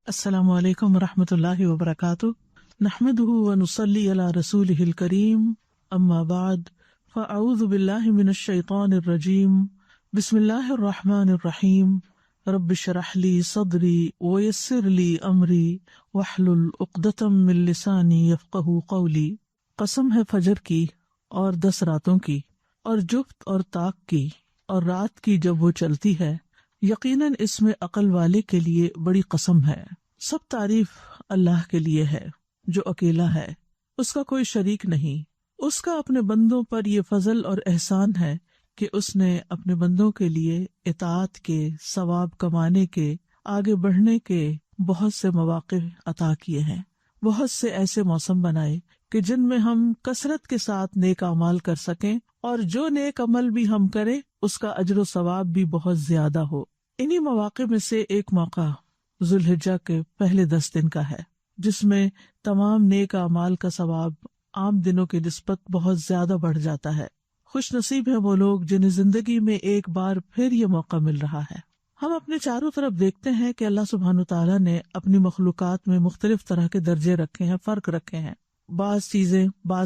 السلام علیکم ورحمۃ اللہ وبرکاتہ، نحمده ونصلی علی رسولہ الکریم، اما بعد فاعوذ باللہ من الشیطان الرجیم، بسم اللہ الرحمن الرحیم، رب اشرح لی صدری ویسر لی امری واحلل عقدۃ من لسانی یفقہوا قولی۔ قسم ہے فجر کی اور 10 راتوں کی اور جفت اور طاق کی اور رات کی جب وہ چلتی ہے، یقیناً اس میں عقل والے کے لیے بڑی قسم ہے۔ سب تعریف اللہ کے لیے ہے جو اکیلا ہے، اس کا کوئی شریک نہیں۔ اس کا اپنے بندوں پر یہ فضل اور احسان ہے کہ اس نے اپنے بندوں کے لیے اطاعت کے، ثواب کمانے کے، آگے بڑھنے کے بہت سے مواقع عطا کیے ہیں، بہت سے ایسے موسم بنائے کہ جن میں ہم کثرت کے ساتھ نیک اعمال کر سکیں، اور جو نیک عمل بھی ہم کریں اس کا اجر و ثواب بھی بہت زیادہ ہو۔ انہی مواقع میں سے ایک موقع ذوالحجہ کے پہلے 10 دن کا ہے، جس میں تمام نیک اعمال کا ثواب عام دنوں کی نسبت بہت زیادہ بڑھ جاتا ہے۔ خوش نصیب ہیں وہ لوگ جنہیں زندگی میں ایک بار پھر یہ موقع مل رہا ہے۔ ہم اپنے چاروں طرف دیکھتے ہیں کہ اللہ سبحانہ تعالیٰ نے اپنی مخلوقات میں مختلف طرح کے درجے رکھے ہیں، فرق رکھے ہیں۔ بعض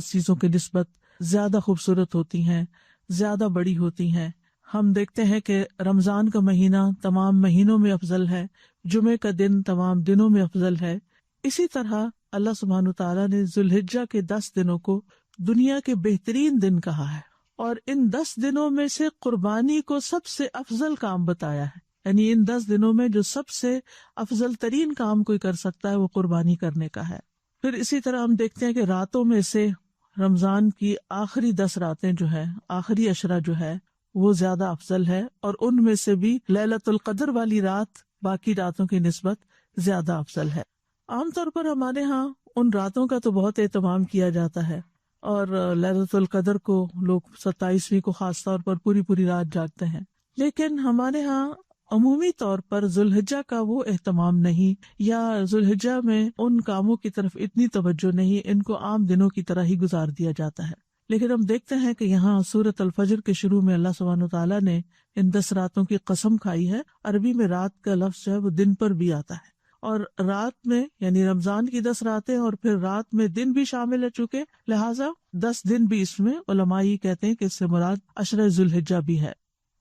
چیزوں کی نسبت زیادہ خوبصورت ہوتی ہیں، زیادہ بڑی ہوتی ہیں۔ ہم دیکھتے ہیں کہ رمضان کا مہینہ تمام مہینوں میں افضل ہے، جمعے کا دن تمام دنوں میں افضل ہے۔ اسی طرح اللہ سبحانہ تعالیٰ نے ذوالحجہ کے 10 دنوں کو دنیا کے بہترین دن کہا ہے، اور ان 10 دنوں میں سے قربانی کو سب سے افضل کام بتایا ہے۔ یعنی ان 10 دنوں میں جو سب سے افضل ترین کام کوئی کر سکتا ہے وہ قربانی کرنے کا ہے۔ پھر اسی طرح ہم دیکھتے ہیں کہ راتوں میں سے رمضان کی آخری 10 راتیں جو ہے، آخری عشرہ جو ہے وہ زیادہ افضل ہے، اور ان میں سے بھی لیلۃ القدر والی رات باقی راتوں کی نسبت زیادہ افضل ہے۔ عام طور پر ہمارے ہاں ان راتوں کا تو بہت اہتمام کیا جاتا ہے، اور لیلۃ القدر کو لوگ 27ویں کو خاص طور پر پوری رات جاگتے ہیں، لیکن ہمارے ہاں عمومی طور پر ذوالحجہ کا وہ اہتمام نہیں، یا ذوالحجہ میں ان کاموں کی طرف اتنی توجہ نہیں، ان کو عام دنوں کی طرح ہی گزار دیا جاتا ہے۔ لیکن ہم دیکھتے ہیں کہ یہاں سورۃ الفجر کے شروع میں اللہ سبحانہ تعالیٰ نے ان 10 راتوں کی قسم کھائی ہے۔ عربی میں رات کا لفظ جو ہے وہ دن پر بھی آتا ہے، اور رات میں یعنی رمضان کی 10 راتیں اور پھر رات میں دن بھی شامل ہے، چونکہ لہٰذا 10 دن بھی اس میں علماء یہ کہتے ہیں کہ اس سے مراد عشرہ ذوالحجہ بھی ہے،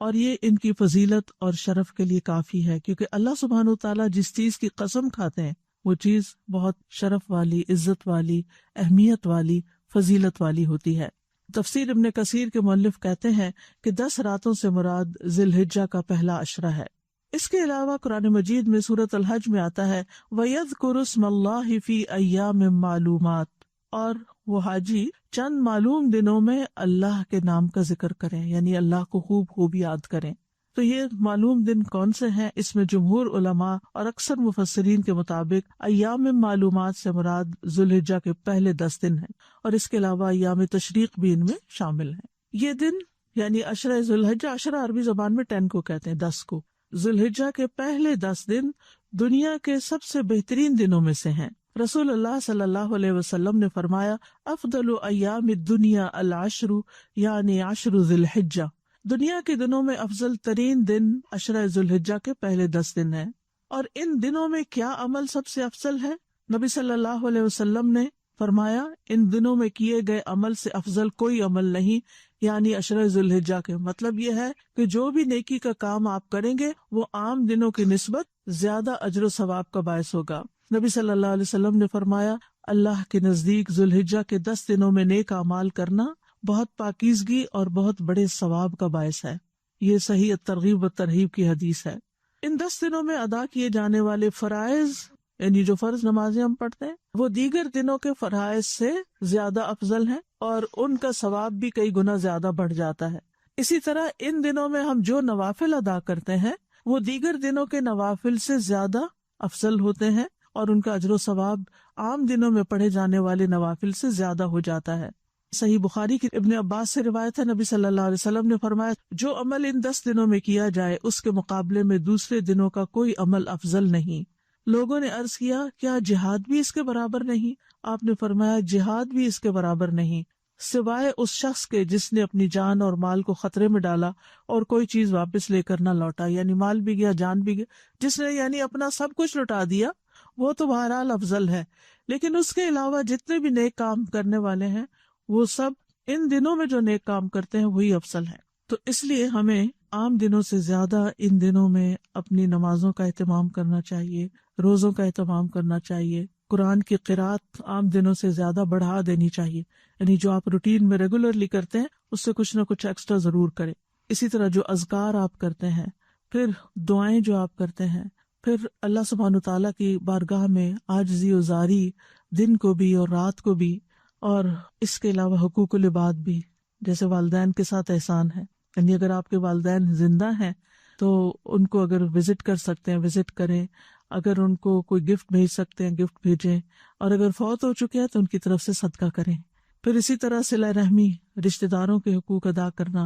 اور یہ ان کی فضیلت اور شرف کے لیے کافی ہے، کیونکہ اللہ سبحانہ تعالیٰ جس چیز کی قسم کھاتے ہیں وہ چیز بہت شرف والی، عزت والی، اہمیت والی، فضیلت والی ہوتی ہے۔ تفسیر ابن کثیر کے مؤلف کہتے ہیں کہ 10 راتوں سے مراد ذی الحجہ کا پہلا عشرہ ہے۔ اس کے علاوہ قرآن مجید میں سورۃ الحج میں آتا ہے وَيَذْكُرُ اسْمَ اللَّهِ فِي أَيَّامٍ مَّعْلُومَاتٍ، اور وہ حاجی چند معلوم دنوں میں اللہ کے نام کا ذکر کریں، یعنی اللہ کو خوب یاد کریں۔ تو یہ معلوم دن کون سے ہیں؟ اس میں جمہور علماء اور اکثر مفسرین کے مطابق ایام معلومات سے مراد ذوالحجہ کے پہلے 10 دن ہیں، اور اس کے علاوہ ایام تشریق بھی ان میں شامل ہیں۔ یہ دن یعنی عشرہ ذوالحجہ، عشرہ عربی زبان میں 10 کو کہتے ہیں، 10 کو۔ ذوالحجہ کے پہلے 10 دن دنیا کے سب سے بہترین دنوں میں سے ہیں۔ رسول اللہ صلی اللہ علیہ وسلم نے فرمایا افضل ایام الدنیا العشر، یعنی عشر ذی الحجہ، دنیا کے دنوں میں افضل ترین دن عشرہ ذوالحجہ کے پہلے 10 دن ہیں۔ اور ان دنوں میں کیا عمل سب سے افضل ہے؟ نبی صلی اللہ علیہ وسلم نے فرمایا ان دنوں میں کیے گئے عمل سے افضل کوئی عمل نہیں، یعنی عشرہ ذوالحجہ کے۔ مطلب یہ ہے کہ جو بھی نیکی کا کام آپ کریں گے وہ عام دنوں کی نسبت زیادہ اجر و ثواب کا باعث ہوگا۔ نبی صلی اللہ علیہ وسلم نے فرمایا اللہ کے نزدیک ذوالحجہ کے 10 دنوں میں نیک اعمال کرنا بہت پاکیزگی اور بہت بڑے ثواب کا باعث ہے۔ یہ صحیح ترغیب و ترہیب کی حدیث ہے۔ ان 10 دنوں میں ادا کیے جانے والے فرائض، یعنی جو فرض نمازیں ہم پڑھتے ہیں، وہ دیگر دنوں کے فرائض سے زیادہ افضل ہیں، اور ان کا ثواب بھی کئی گنا زیادہ بڑھ جاتا ہے۔ اسی طرح ان دنوں میں ہم جو نوافل ادا کرتے ہیں وہ دیگر دنوں کے نوافل سے زیادہ افضل ہوتے ہیں، اور ان کا اجر و ثواب عام دنوں میں پڑھے جانے والے نوافل سے زیادہ ہو جاتا ہے۔ صحیح بخاری کی ابن عباس سے روایت ہے، نبی صلی اللہ علیہ وسلم نے فرمایا جو عمل ان 10 دنوں میں کیا جائے اس کے مقابلے میں دوسرے دنوں کا کوئی عمل افضل نہیں۔ لوگوں نے عرض کیا کیا جہاد بھی اس کے برابر نہیں؟ آپ نے فرمایا جہاد بھی اس کے برابر نہیں، سوائے اس شخص کے جس نے اپنی جان اور مال کو خطرے میں ڈالا اور کوئی چیز واپس لے کر نہ لوٹا، یعنی مال بھی گیا، جان بھی گیا، جس نے یعنی اپنا سب کچھ لٹا دیا وہ تو بہرحال افضل ہے، لیکن اس کے علاوہ جتنے بھی نیک کام کرنے والے ہیں وہ سب ان دنوں میں جو نیک کام کرتے ہیں وہی افضل ہے۔ تو اس لیے ہمیں عام دنوں سے زیادہ ان دنوں میں اپنی نمازوں کا اہتمام کرنا چاہیے، روزوں کا اہتمام کرنا چاہیے، قرآن کی قرأت عام دنوں سے زیادہ بڑھا دینی چاہیے، یعنی جو آپ روٹین میں ریگولرلی کرتے ہیں اس سے کچھ نہ کچھ ایکسٹرا ضرور کریں۔ اسی طرح جو اذکار آپ کرتے ہیں، پھر دعائیں جو آپ کرتے ہیں، پھر اللہ سبحانہ تعالیٰ کی بارگاہ میں عاجزی و زاری دن کو بھی اور رات کو بھی، اور اس کے علاوہ حقوق العباد بھی، جیسے والدین کے ساتھ احسان ہے، یعنی اگر آپ کے والدین زندہ ہیں تو ان کو اگر وزٹ کر سکتے ہیں وزٹ کریں، اگر ان کو کوئی گفٹ بھیج سکتے ہیں گفٹ بھیجیں، اور اگر فوت ہو چکے ہیں تو ان کی طرف سے صدقہ کریں۔ پھر اسی طرح صلہ رحمی، رشتہ داروں کے حقوق ادا کرنا،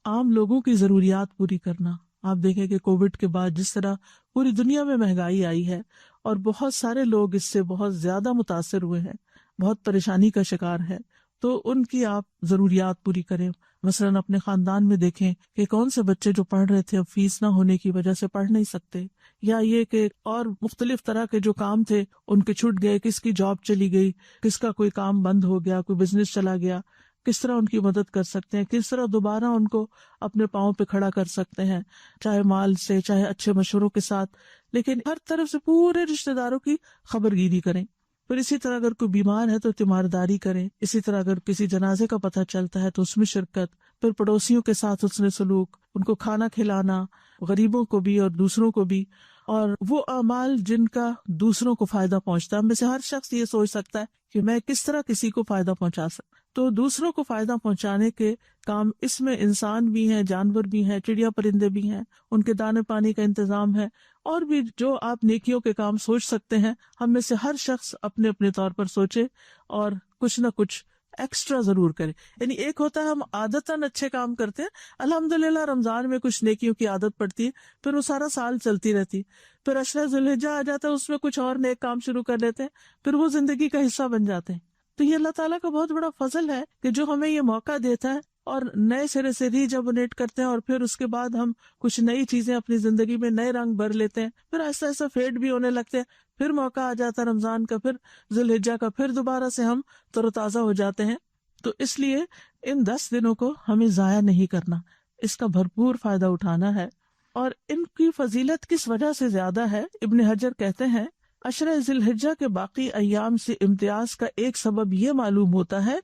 عام لوگوں کی ضروریات پوری کرنا۔ آپ دیکھیں کہ کووڈ کے بعد جس طرح پوری دنیا میں مہنگائی آئی ہے اور بہت سارے لوگ اس سے بہت زیادہ متاثر ہوئے ہیں، بہت پریشانی کا شکار ہے، تو ان کی آپ ضروریات پوری کریں۔ مثلاً اپنے خاندان میں دیکھیں کہ کون سے بچے جو پڑھ رہے تھے اب فیس نہ ہونے کی وجہ سے پڑھ نہیں سکتے، یا یہ کہ اور مختلف طرح کے جو کام تھے ان کے چھوٹ گئے، کس کی جاب چلی گئی، کس کا کوئی کام بند ہو گیا، کوئی بزنس چلا گیا، کس طرح ان کی مدد کر سکتے ہیں، کس طرح دوبارہ ان کو اپنے پاؤں پہ کھڑا کر سکتے ہیں، چاہے مال سے، چاہے اچھے مشوروں کے ساتھ، لیکن ہر طرف سے پورے رشتہ داروں کی خبر گیری کریں۔ پھر اسی طرح اگر کوئی بیمار ہے تو تیمارداری کریں، اسی طرح اگر کسی جنازے کا پتہ چلتا ہے تو اس میں شرکت، پھر پڑوسیوں کے ساتھ حسن سلوک، ان کو کھانا کھلانا، غریبوں کو بھی اور دوسروں کو بھی، اور وہ اعمال جن کا دوسروں کو فائدہ پہنچتا ہے۔ ہم میں سے ہر شخص یہ سوچ سکتا ہے کہ میں کس طرح کسی کو فائدہ پہنچا سکتا، تو دوسروں کو فائدہ پہنچانے کے کام، اس میں انسان بھی ہیں، جانور بھی ہیں، چڑیا پرندے بھی ہیں، ان کے دانے پانی کا انتظام ہے، اور بھی جو آپ نیکیوں کے کام سوچ سکتے ہیں۔ ہم میں سے ہر شخص اپنے اپنے طور پر سوچے اور کچھ نہ کچھ ایکسٹرا ضرور کرے۔ یعنی ایک ہوتا ہے ہم عادتاً اچھے کام کرتے ہیں، الحمدللہ رمضان میں کچھ نیکیوں کی عادت پڑتی ہے، پھر وہ سارا سال چلتی رہتی، پھر عشرہ ذی الحجہ آ جاتا ہے، اس میں کچھ اور نیک کام شروع کر لیتے ہیں، پھر وہ زندگی کا حصہ بن جاتے ہیں۔ تو یہ اللہ تعالیٰ کا بہت بڑا فضل ہے کہ جو ہمیں یہ موقع دیتا ہے، اور نئے سرے سے ریجنریٹ کرتے ہیں، اور پھر اس کے بعد ہم کچھ نئی چیزیں اپنی زندگی میں نئے رنگ بھر لیتے ہیں، پھر ایسا ایسا فیڈ بھی ہونے لگتے ہیں، پھر موقع آ جاتا ہے رمضان کا، پھر ذی الحجہ کا، پھر دوبارہ سے ہم تر و تازہ ہو جاتے ہیں۔ تو اس لیے ان 10 دنوں کو ہمیں ضائع نہیں کرنا، اس کا بھرپور فائدہ اٹھانا ہے۔ اور ان کی فضیلت کس وجہ سے زیادہ ہے، ابن حجر کہتے ہیں عشرہ ذی الحجہ کے باقی ایام سے امتیاز کا ایک سبب یہ معلوم ہوتا ہے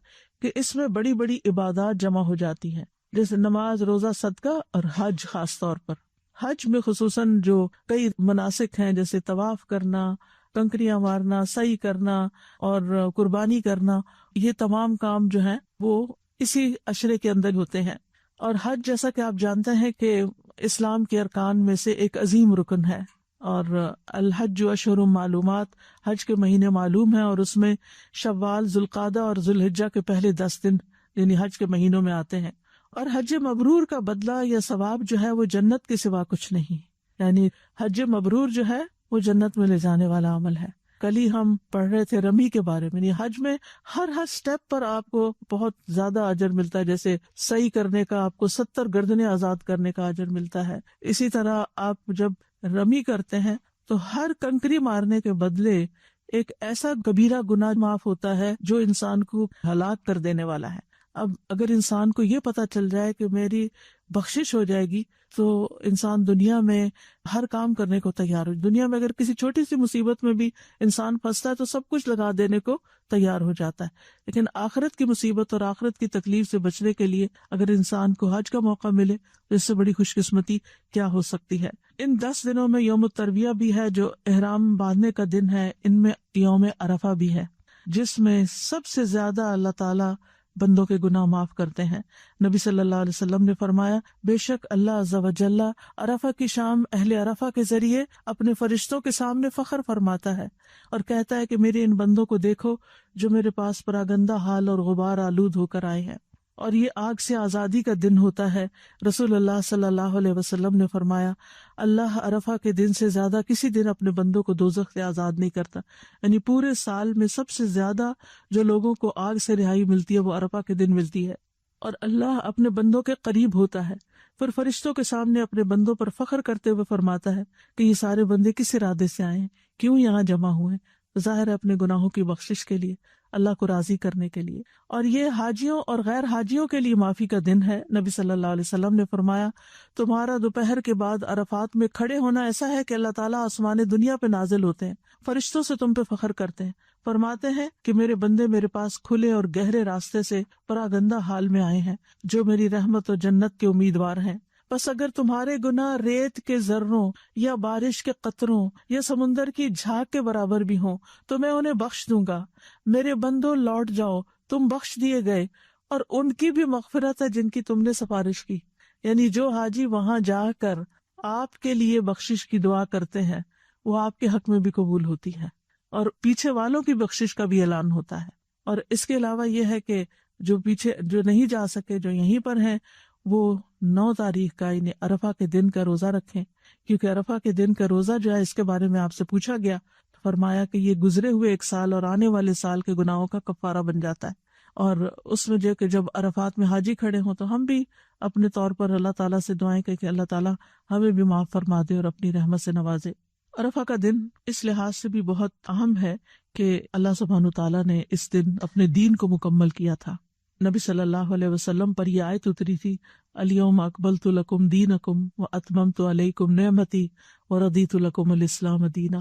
کہ اس میں بڑی بڑی عبادات جمع ہو جاتی ہیں، جیسے نماز، روزہ، صدقہ اور حج۔ خاص طور پر حج میں خصوصاً جو کئی مناسک ہیں، جیسے طواف کرنا، کنکریاں مارنا، سعی کرنا اور قربانی کرنا، یہ تمام کام جو ہیں وہ اسی عشرے کے اندر ہوتے ہیں۔ اور حج، جیسا کہ آپ جانتے ہیں کہ اسلام کے ارکان میں سے ایک عظیم رکن ہے، اور الحج اشہر معلومات، حج کے مہینے معلوم ہیں، اور اس میں شوال، ذوالقعدہ اور ذوالحجہ کے پہلے 10 دن یعنی حج کے مہینوں میں آتے ہیں۔ اور حج مبرور کا بدلہ یا ثواب جو ہے وہ جنت کے سوا کچھ نہیں، یعنی حج مبرور جو ہے وہ جنت میں لے جانے والا عمل ہے۔ کل ہی ہم پڑھ رہے تھے رمی کے بارے میں، یعنی حج میں ہر سٹیپ پر آپ کو بہت زیادہ اجر ملتا ہے، جیسے سعی کرنے کا آپ کو 70 گردنیں آزاد کرنے کا اجر ملتا ہے، اسی طرح آپ جب رمی کرتے ہیں تو ہر کنکری مارنے کے بدلے ایک ایسا کبیرہ گناہ معاف ہوتا ہے جو انسان کو ہلاک کر دینے والا ہے۔ اب اگر انسان کو یہ پتا چل جائے کہ میری بخشش ہو جائے گی تو انسان دنیا میں ہر کام کرنے کو تیار ہو۔ دنیا میں اگر کسی چھوٹی سی مصیبت میں بھی انسان پھنستا ہے تو سب کچھ لگا دینے کو تیار ہو جاتا ہے، لیکن آخرت کی مصیبت اور آخرت کی تکلیف سے بچنے کے لیے اگر انسان کو حج کا موقع ملے تو اس سے بڑی خوش قسمتی کیا ہو سکتی ہے۔ ان 10 دنوں میں یوم الترویہ بھی ہے جو احرام باندھنے کا دن ہے، ان میں یوم عرفہ بھی ہے جس میں سب سے زیادہ اللہ تعالیٰ بندوں کے گناہ معاف کرتے ہیں۔ نبی صلی اللہ علیہ وسلم نے فرمایا، بے شک اللہ عز و جل عرفہ کی شام اہل عرفہ کے ذریعے اپنے فرشتوں کے سامنے فخر فرماتا ہے اور کہتا ہے کہ میرے ان بندوں کو دیکھو جو میرے پاس پراگندہ حال اور غبار آلود ہو کر آئے ہیں، اور یہ آگ سے آزادی کا دن ہوتا ہے۔ رسول اللہ صلی اللہ علیہ وسلم نے فرمایا، اللہ عرفہ کے دن سے زیادہ کسی دن اپنے بندوں کو دوزخ سے آزاد نہیں کرتا، یعنی پورے سال میں سب سے زیادہ جو لوگوں کو آگ سے رہائی ملتی ہے وہ عرفہ کے دن ملتی ہے، اور اللہ اپنے بندوں کے قریب ہوتا ہے۔ پھر فرشتوں کے سامنے اپنے بندوں پر فخر کرتے ہوئے فرماتا ہے کہ یہ سارے بندے کس ارادے سے آئے ہیں، کیوں یہاں جمع ہوئے ہیں؟ ظاہر ہے اپنے گناہوں کی بخشش کے لیے، اللہ کو راضی کرنے کے لیے، اور یہ حاجیوں اور غیر حاجیوں کے لیے معافی کا دن ہے۔ نبی صلی اللہ علیہ وسلم نے فرمایا، تمہارا دوپہر کے بعد عرفات میں کھڑے ہونا ایسا ہے کہ اللہ تعالیٰ آسمان دنیا پہ نازل ہوتے ہیں، فرشتوں سے تم پہ فخر کرتے ہیں، فرماتے ہیں کہ میرے بندے میرے پاس کھلے اور گہرے راستے سے پراگندہ حال میں آئے ہیں، جو میری رحمت اور جنت کے امیدوار ہیں۔ بس اگر تمہارے گناہ ریت کے ذروں یا بارش کے قطروں یا سمندر کی جھاگ کے برابر بھی ہوں تو میں انہیں بخش دوں گا۔ میرے بندوں لوٹ جاؤ، تم بخش دیے گئے، اور ان کی بھی مغفرت ہے جن کی تم نے سفارش کی۔ یعنی جو حاجی وہاں جا کر آپ کے لیے بخشش کی دعا کرتے ہیں وہ آپ کے حق میں بھی قبول ہوتی ہے، اور پیچھے والوں کی بخشش کا بھی اعلان ہوتا ہے۔ اور اس کے علاوہ یہ ہے کہ جو نہیں جا سکے، جو یہیں پر ہیں، وہ 9 تاریخ کا یعنی عرفہ کے دن کا روزہ رکھیں، کیونکہ عرفہ کے دن کا روزہ جو ہے اس کے بارے میں آپ سے پوچھا گیا، فرمایا کہ یہ گزرے ہوئے ایک سال اور آنے والے سال کے گناہوں کا کفارہ بن جاتا ہے۔ اور اس میں جو کہ جب عرفات میں حاجی کھڑے ہوں تو ہم بھی اپنے طور پر اللہ تعالیٰ سے دعائیں کہ اللہ تعالیٰ ہمیں بھی معاف فرما دے اور اپنی رحمت سے نوازے۔ عرفہ کا دن اس لحاظ سے بھی بہت اہم ہے کہ اللہ سبحانہ تعالیٰ نے اس دن اپنے دین کو مکمل کیا تھا۔ نبی صلی اللہ علیہ وسلم پر یہ آیت اتری تھی، الیوم اکملت لکم دینکم واتممت علیکم نعمتی ورضیت لکم الاسلام دینا۔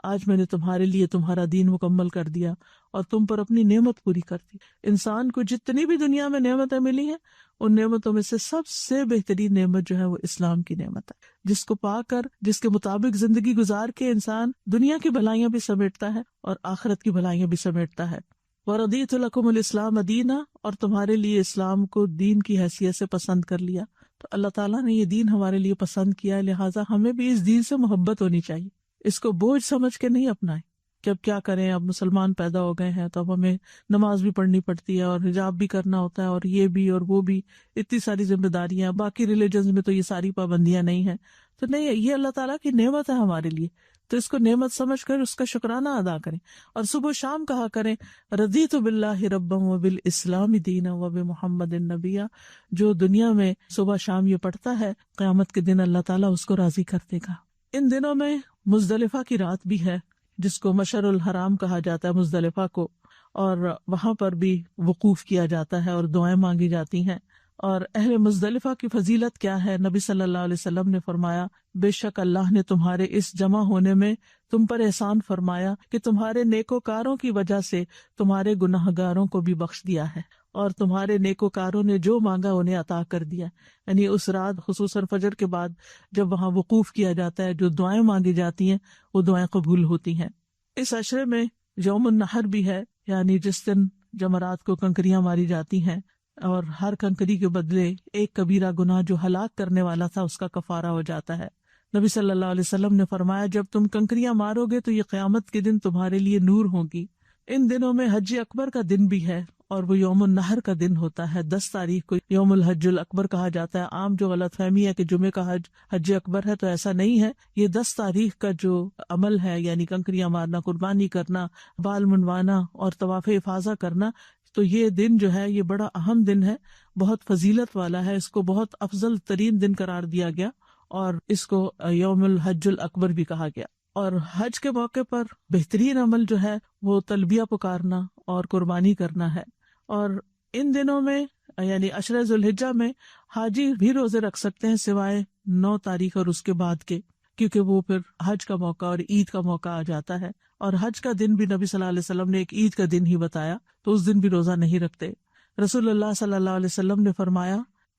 آج میں نے تمہارے لیے تمہارا دین مکمل کر دیا اور تم پر اپنی نعمت پوری کر دی۔ انسان کو جتنی بھی دنیا میں نعمتیں ملی ہیں، ان نعمتوں میں سے سب سے بہترین نعمت جو ہے وہ اسلام کی نعمت ہے، جس کو پا کر، جس کے مطابق زندگی گزار کے انسان دنیا کی بھلائیاں بھی سمیٹتا ہے اور آخرت کی بھلائیاں بھی سمیٹتا ہے۔ وَرَضِيتُ لَكُمُ الْإِسْلَامَ دِينًا، اور تمہارے لیے اسلام کو دین کی حیثیت سے پسند کر لیا۔ تو اللہ تعالیٰ نے یہ دین ہمارے لیے پسند کیا، لہٰذا ہمیں بھی اس دین سے محبت ہونی چاہیے، اس کو بوجھ سمجھ کے نہیں اپنائیں کہ اب کیا کریں، اب مسلمان پیدا ہو گئے ہیں تو اب ہمیں نماز بھی پڑھنی پڑتی ہے اور حجاب بھی کرنا ہوتا ہے اور یہ بھی اور وہ بھی، اتنی ساری ذمہ داریاں، باقی ریلیجنز میں تو یہ ساری پابندیاں نہیں ہیں۔ تو نہیں، یہ اللہ تعالیٰ کی نعمت ہے ہمارے لیے، تو اس کو نعمت سمجھ کر اس کا شکرانہ ادا کریں، اور صبح و شام کہا کریں رضیت باللہ ربا وبالاسلام دینا وبمحمد نبیا۔ جو دنیا میں صبح شام یہ پڑھتا ہے، قیامت کے دن اللہ تعالیٰ اس کو راضی کر دے گا۔ ان دنوں میں مزدلفہ کی رات بھی ہے، جس کو مشعر الحرام کہا جاتا ہے مزدلفہ کو، اور وہاں پر بھی وقوف کیا جاتا ہے اور دعائیں مانگی جاتی ہیں۔ اور اہل مزدلفہ کی فضیلت کیا ہے؟ نبی صلی اللہ علیہ وسلم نے فرمایا، بے شک اللہ نے تمہارے اس جمع ہونے میں تم پر احسان فرمایا کہ تمہارے نیکوکاروں کی وجہ سے تمہارے گناہگاروں کو بھی بخش دیا ہے، اور تمہارے نیکوکاروں نے جو مانگا انہیں عطا کر دیا۔ یعنی اس رات خصوصاً فجر کے بعد جب وہاں وقوف کیا جاتا ہے، جو دعائیں مانگی جاتی ہیں وہ دعائیں قبول ہوتی ہیں۔ اس عشرے میں یوم النحر بھی ہے، یعنی جس دن جمرات کو کنکریاں ماری جاتی ہیں، اور ہر کنکری کے بدلے ایک کبیرہ گناہ جو ہلاک کرنے والا تھا اس کا کفارہ ہو جاتا ہے۔ نبی صلی اللہ علیہ وسلم نے فرمایا، جب تم کنکریاں مارو گے تو یہ قیامت کے دن تمہارے لیے نور ہوگی۔ ان دنوں میں حج اکبر کا دن بھی ہے، اور وہ یوم النحر کا دن ہوتا ہے۔ 10 تاریخ کو یوم الحج الاکبر کہا جاتا ہے۔ عام جو غلط فہمی ہے کہ جمعے کا حج اکبر ہے، تو ایسا نہیں ہے۔ یہ 10 تاریخ کا جو عمل ہے، یعنی کنکریاں مارنا، قربانی کرنا، بال منڈوانا اور طواف افاضہ کرنا، تو یہ دن جو ہے یہ بڑا اہم دن ہے، بہت فضیلت والا ہے، اس کو بہت افضل ترین دن قرار دیا گیا، اور اس کو یوم الحج الاکبر بھی کہا گیا۔ اور حج کے موقع پر بہترین عمل جو ہے وہ تلبیہ پکارنا اور قربانی کرنا ہے۔ اور ان دنوں میں یعنی عشرہ ذوالحجہ میں حاجی بھی روزے رکھ سکتے ہیں سوائے 9 تاریخ اور اس کے بعد کے، کیونکہ وہ پھر حج کا موقع اور عید کا موقع آ جاتا ہے، اور حج کا دن بھی نبی صلی اللہ علیہ وسلم نے ایک عید کا دن ہی بتایا، تو اس دن بھی روزہ نہیں رکھتے۔ رسول اللہ صلی اللہ علیہ وسلم نے فرمایا،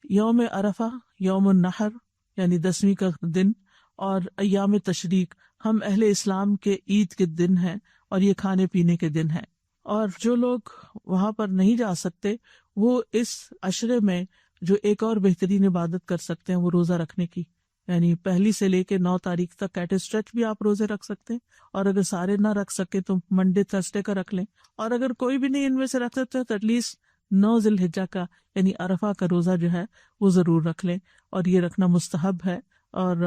یوم عرفہ، یوم النحر یعنی 10ویں کا دن، اور ایام تشریق ہم اہل اسلام کے عید کے دن ہیں، اور یہ کھانے پینے کے دن ہیں۔ اور جو لوگ وہاں پر نہیں جا سکتے، وہ اس عشرے میں جو ایک اور بہترین عبادت کر سکتے ہیں وہ روزہ رکھنے کی، یعنی 1 سے لے کے 9 تاریخ تک ایٹ اسٹریچ بھی آپ روزے رکھ سکتے ہیں، اور اگر سارے نہ رکھ سکے تو منڈے تھرسڈے کا رکھ لیں، اور اگر کوئی بھی نہیں ان میں سے رکھ سکتے تو ایٹ لیسٹ 9 ذی الحجہ کا یعنی عرفہ کا روزہ جو ہے وہ ضرور رکھ لیں، اور یہ رکھنا مستحب ہے۔ اور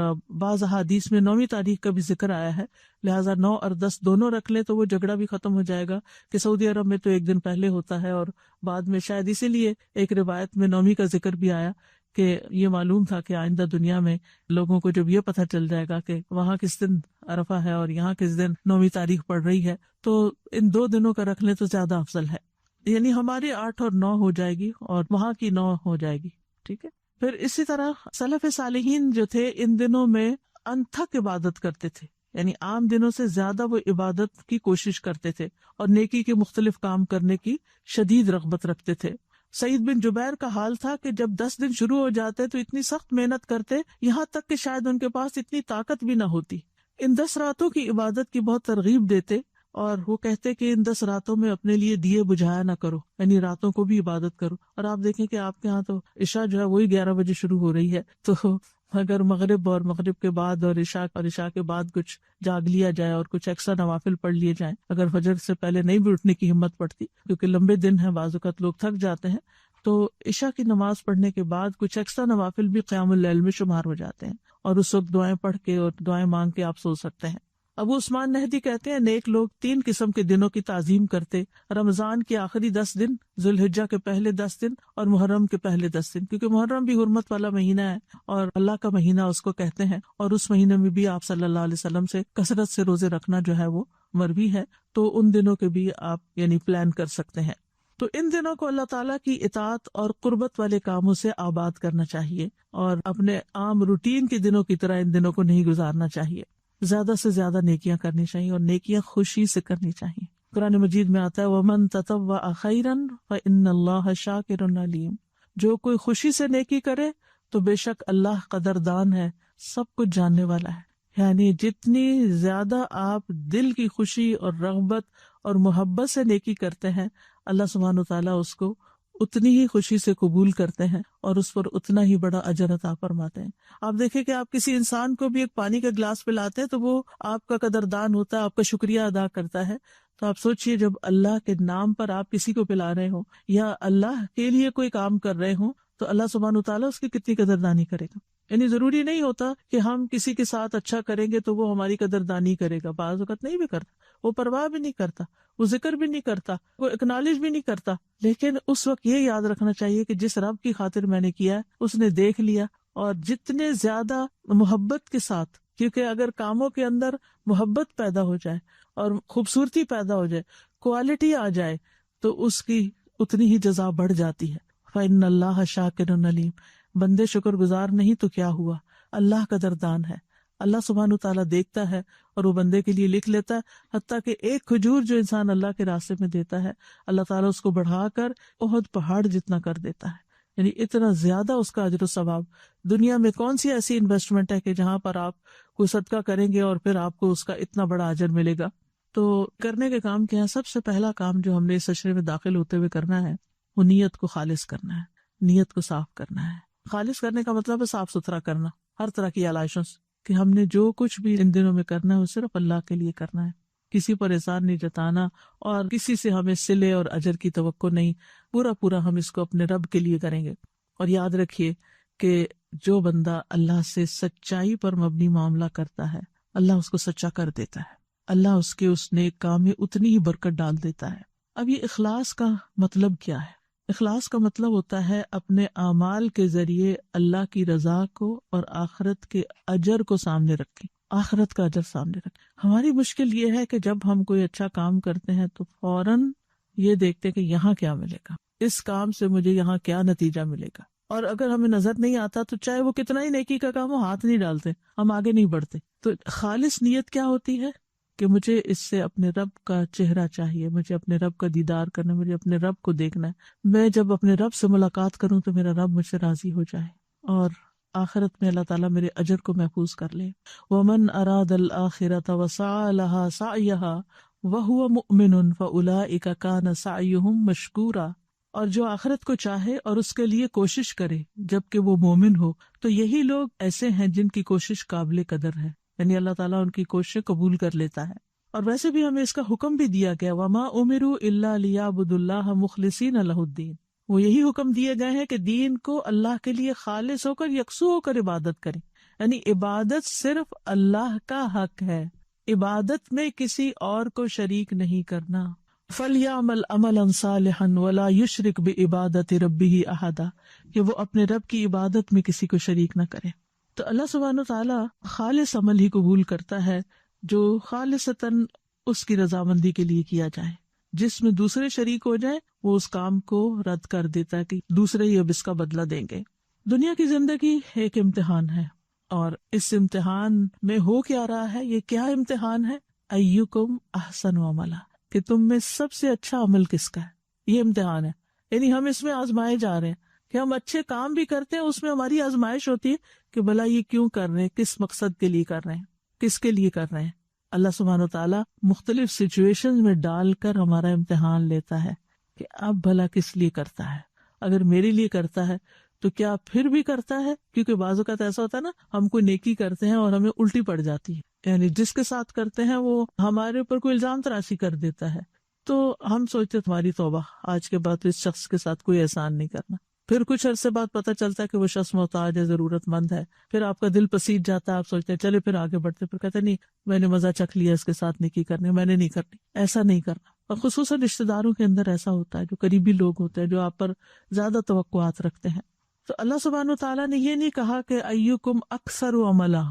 بعض احادیث میں 9ویں تاریخ کا بھی ذکر آیا ہے، لہٰذا 9 اور 10 دونوں رکھ لیں تو وہ جھگڑا بھی ختم ہو جائے گا کہ سعودی عرب میں تو ایک دن پہلے ہوتا ہے، اور بعد میں شاید اسی لیے ایک روایت میں 9ویں کا ذکر بھی آیا کہ یہ معلوم تھا کہ آئندہ دنیا میں لوگوں کو جب یہ پتہ چل جائے گا کہ وہاں کس دن عرفہ ہے اور یہاں کس دن 9ویں تاریخ پڑ رہی ہے، تو ان 2 دنوں کا رکھ لیں تو زیادہ افضل ہے، یعنی ہماری 8 اور 9 ہو جائے گی اور وہاں کی 9 ہو جائے گی. ٹھیک ہے. پھر اسی طرح سلف صالحین جو تھے ان دنوں میں انتھک عبادت کرتے تھے، یعنی عام دنوں سے زیادہ وہ عبادت کی کوشش کرتے تھے اور نیکی کے مختلف کام کرنے کی شدید رغبت رکھتے تھے. سعید بن جبیر کا حال تھا کہ جب 10 دن شروع ہو جاتے تو اتنی سخت محنت کرتے، یہاں تک کہ شاید ان کے پاس اتنی طاقت بھی نہ ہوتی. ان 10 راتوں کی عبادت کی بہت ترغیب دیتے اور وہ کہتے کہ ان 10 راتوں میں اپنے لیے دیے بجھایا نہ کرو، یعنی راتوں کو بھی عبادت کرو. اور آپ دیکھیں کہ آپ کے ہاں تو عشاء جو ہے وہی 11 بجے شروع ہو رہی ہے، تو اگر مغرب اور مغرب کے بعد اور عشاء کے بعد کچھ جاگ لیا جائے اور کچھ ایکسٹرا نوافل پڑھ لیے جائیں، اگر فجر سے پہلے نہیں بھی اٹھنے کی ہمت پڑتی کیونکہ لمبے دن ہیں، بعض اوقات لوگ تھک جاتے ہیں، تو عشاء کی نماز پڑھنے کے بعد کچھ ایکسٹرا نوافل بھی قیام اللیل میں شمار ہو جاتے ہیں، اور اس وقت دعائیں پڑھ کے اور دعائیں مانگ کے آپ سو سکتے ہیں. ابو عثمان نہدی کہتے ہیں نیک لوگ 3 قسم کے دنوں کی تعظیم کرتے: رمضان کے آخری 10 دن، ذوالحجہ کے پہلے 10 دن اور محرم کے پہلے 10 دن، کیونکہ محرم بھی حرمت والا مہینہ ہے اور اللہ کا مہینہ اس کو کہتے ہیں، اور اس مہینے میں بھی آپ صلی اللہ علیہ وسلم سے کثرت سے روزے رکھنا جو ہے وہ مروی ہے، تو ان دنوں کے بھی آپ یعنی پلان کر سکتے ہیں. تو ان دنوں کو اللہ تعالیٰ کی اطاعت اور قربت والے کاموں سے آباد کرنا چاہیے اور اپنے عام روٹین کے دنوں کی طرح ان دنوں کو نہیں گزارنا چاہیے. زیادہ سے زیادہ نیکیاں کرنی چاہیے اور نیکیاں خوشی سے کرنی چاہیے. قرآن مجید میں آتا ہے وَمَن تَطَوَّعَ خَيْرًا فَإِنَّ اللَّهَ شَاكِرٌ عَلِيمٌ، جو کوئی خوشی سے نیکی کرے تو بے شک اللہ قدردان ہے، سب کچھ جاننے والا ہے. یعنی جتنی زیادہ آپ دل کی خوشی اور رغبت اور محبت سے نیکی کرتے ہیں، اللہ سبحانہ وتعالیٰ اس کو اتنی ہی خوشی سے قبول کرتے ہیں اور اس پر اتنا ہی بڑا اجر عطا فرماتے ہیں. آپ دیکھیں کہ آپ کسی انسان کو بھی ایک پانی کا گلاس پلاتے ہیں تو وہ آپ کا قدردان ہوتا ہے، آپ کا شکریہ ادا کرتا ہے. تو آپ سوچئے جب اللہ کے نام پر آپ کسی کو پلا رہے ہوں یا اللہ کے لیے کوئی کام کر رہے ہوں تو اللہ سبحانہ وتعالیٰ اس کی کتنی قدردانی کرے گا. یعنی ضروری نہیں ہوتا کہ ہم کسی کے ساتھ اچھا کریں گے تو وہ ہماری قدردانی کرے گا، بعض وقت نہیں بھی کرتا، وہ پرواہ بھی نہیں کرتا، وہ ذکر بھی نہیں کرتا، وہ اکنالج بھی نہیں کرتا. لیکن اس وقت یہ یاد رکھنا چاہیے کہ جس رب کی خاطر میں نے کیا ہے اس نے دیکھ لیا، اور جتنے زیادہ محبت کے ساتھ، کیونکہ اگر کاموں کے اندر محبت پیدا ہو جائے اور خوبصورتی پیدا ہو جائے، کوالٹی آ جائے، تو اس کی اتنی ہی جزا بڑھ جاتی ہے. فَإِنَّ اللَّهَ شَاكِرٌ عَلِيمٌ. بندے شکر گزار نہیں تو کیا ہوا، اللہ قدردان ہے، اللہ سبحانہ تعالیٰ دیکھتا ہے اور وہ بندے کے لیے لکھ لیتا ہے. حتیٰ کہ ایک کھجور جو انسان اللہ کے راستے میں دیتا ہے اللہ تعالیٰ اس کو بڑھا کر احد پہاڑ جتنا کر دیتا ہے. یعنی اتنا زیادہ اس کا اجر و ثواب. دنیا میں کون سی ایسی انویسٹمنٹ ہے کہ جہاں پر آپ کوئی صدقہ کریں گے اور پھر آپ کو اس کا اتنا بڑا اجر ملے گا. تو کرنے کے کام کیا ہے؟ سب سے پہلا کام جو ہم نے اس سلسلے میں داخل ہوتے ہوئے کرنا ہے وہ نیت کو خالص کرنا ہے، نیت کو صاف کرنا ہے. خالص کرنے کا مطلب ہے صاف ستھرا کرنا ہر طرح کی علائشوں سے، کہ ہم نے جو کچھ بھی ان دنوں میں کرنا ہے وہ صرف اللہ کے لیے کرنا ہے، کسی پر احسان نہیں جتانا اور کسی سے ہمیں صلے اور اجر کی توقع نہیں. پورا ہم اس کو اپنے رب کے لیے کریں گے. اور یاد رکھیے کہ جو بندہ اللہ سے سچائی پر مبنی معاملہ کرتا ہے اللہ اس کو سچا کر دیتا ہے، اللہ اس کے اس نیک کام میں اتنی ہی برکت ڈال دیتا ہے. اب یہ اخلاص کا مطلب کیا ہے؟ اخلاص کا مطلب ہوتا ہے اپنے اعمال کے ذریعے اللہ کی رضا کو اور آخرت کے اجر کو سامنے رکھیں، آخرت کا اجر سامنے رکھیں. ہماری مشکل یہ ہے کہ جب ہم کوئی اچھا کام کرتے ہیں تو فوراً یہ دیکھتے کہ یہاں کیا ملے گا، اس کام سے مجھے یہاں کیا نتیجہ ملے گا، اور اگر ہمیں نظر نہیں آتا تو چاہے وہ کتنا ہی نیکی کا کام ہو ہاتھ نہیں ڈالتے، ہم آگے نہیں بڑھتے. تو خالص نیت کیا ہوتی ہے کہ مجھے اس سے اپنے رب کا چہرہ چاہیے، مجھے اپنے رب کا دیدار کرنا، مجھے اپنے رب کو دیکھنا ہے. میں جب اپنے رب سے ملاقات کروں تو میرا رب مجھ سے راضی ہو جائے اور آخرت میں اللہ تعالیٰ میرے اجر کو محفوظ کر لے. وَمَنْ أَرَادَ الْآخِرَةَ وَسَعَى لَهَا سَعْيَهَا وَهُوَ مُؤْمِنٌ فَأُولَئِكَ كَانَ سَعْيُهُمْ مَشْكُورًا. اور جو آخرت کو چاہے اور اس کے لیے کوشش کرے جبکہ وہ مومن ہو تو یہی لوگ ایسے ہیں جن کی کوشش قابل قدر ہے، یعنی اللہ تعالیٰ ان کی کوشش قبول کر لیتا ہے. اور ویسے بھی ہمیں اس کا حکم بھی دیا گیا وَمَا أُمِرُوا إِلَّا لِيَعْبُدُوا اللَّهَ مُخْلِصِينَ لَهُ الدِّينَ. وہ یہی حکم دیے گئے ہیں کہ دین کو اللہ کے لیے خالص ہو کر یکسو ہو کر عبادت کریں. یعنی عبادت صرف اللہ کا حق ہے، عبادت میں کسی اور کو شریک نہیں کرنا. فَلْيَعْمَلْ عَمَلًا صَالِحًا وَلَا يُشْرِكْ بِعِبَادَةِ رَبِّهِ أَحَدًا، کہ وہ اپنے رب کی عبادت میں کسی کو شریک نہ کرے۔ تو اللہ سبحانہ وتعالیٰ خالص عمل ہی قبول کرتا ہے جو خالصتاً اس کی رضامندی کے لیے کیا جائے۔ جس میں دوسرے شریک ہو جائیں وہ اس کام کو رد کر دیتا ہے کہ دوسرے ہی اب اس کا بدلہ دیں گے۔ دنیا کی زندگی ایک امتحان ہے، اور اس امتحان میں ہو کیا رہا ہے، یہ کیا امتحان ہے؟ ایکم احسن عملا، کہ تم میں سب سے اچھا عمل کس کا ہے، یہ امتحان ہے۔ یعنی ہم اس میں آزمائے جا رہے ہیں کہ ہم اچھے کام بھی کرتے ہیں، اس میں ہماری آزمائش ہوتی ہے کہ بھلا یہ کیوں کر رہے ہیں، کس مقصد کے لیے کر رہے ہیں، کس کے لیے کر رہے ہیں۔ اللہ سبحانہ وتعالیٰ مختلف سچویشن میں ڈال کر ہمارا امتحان لیتا ہے کہ اب بھلا کس لیے کرتا ہے۔ اگر میرے لیے کرتا ہے تو کیا پھر بھی کرتا ہے؟ کیونکہ بعض اوقات ایسا ہوتا ہے نا، ہم کوئی نیکی کرتے ہیں اور ہمیں الٹی پڑ جاتی ہے، یعنی جس کے ساتھ کرتے ہیں وہ ہمارے اوپر کوئی الزام تراشی کر دیتا ہے، تو ہم سوچتے تمہاری توبہ، آج کے بعد اس شخص کے ساتھ کوئی احسان نہیں کرنا۔ پھر کچھ عرصے بعد پتہ چلتا ہے کہ وہ شخص محتاج ہے، ضرورت مند ہے، پھر آپ کا دل پسیج جاتا ہے، آپ سوچتے ہیں چلے پھر آگے بڑھتے، پھر کہتے نہیں میں نے مزہ چکھ لیا اس کے ساتھ نیکی کرنے، میں نے نہیں کرنی، ایسا نہیں کرنا۔ اور خصوصاً رشتہ داروں کے اندر ایسا ہوتا ہے، جو قریبی لوگ ہوتے ہیں جو آپ پر زیادہ توقعات رکھتے ہیں۔ تو اللہ سبحانہ وتعالیٰ نے یہ نہیں کہا کہ ایکم اکثر عملا،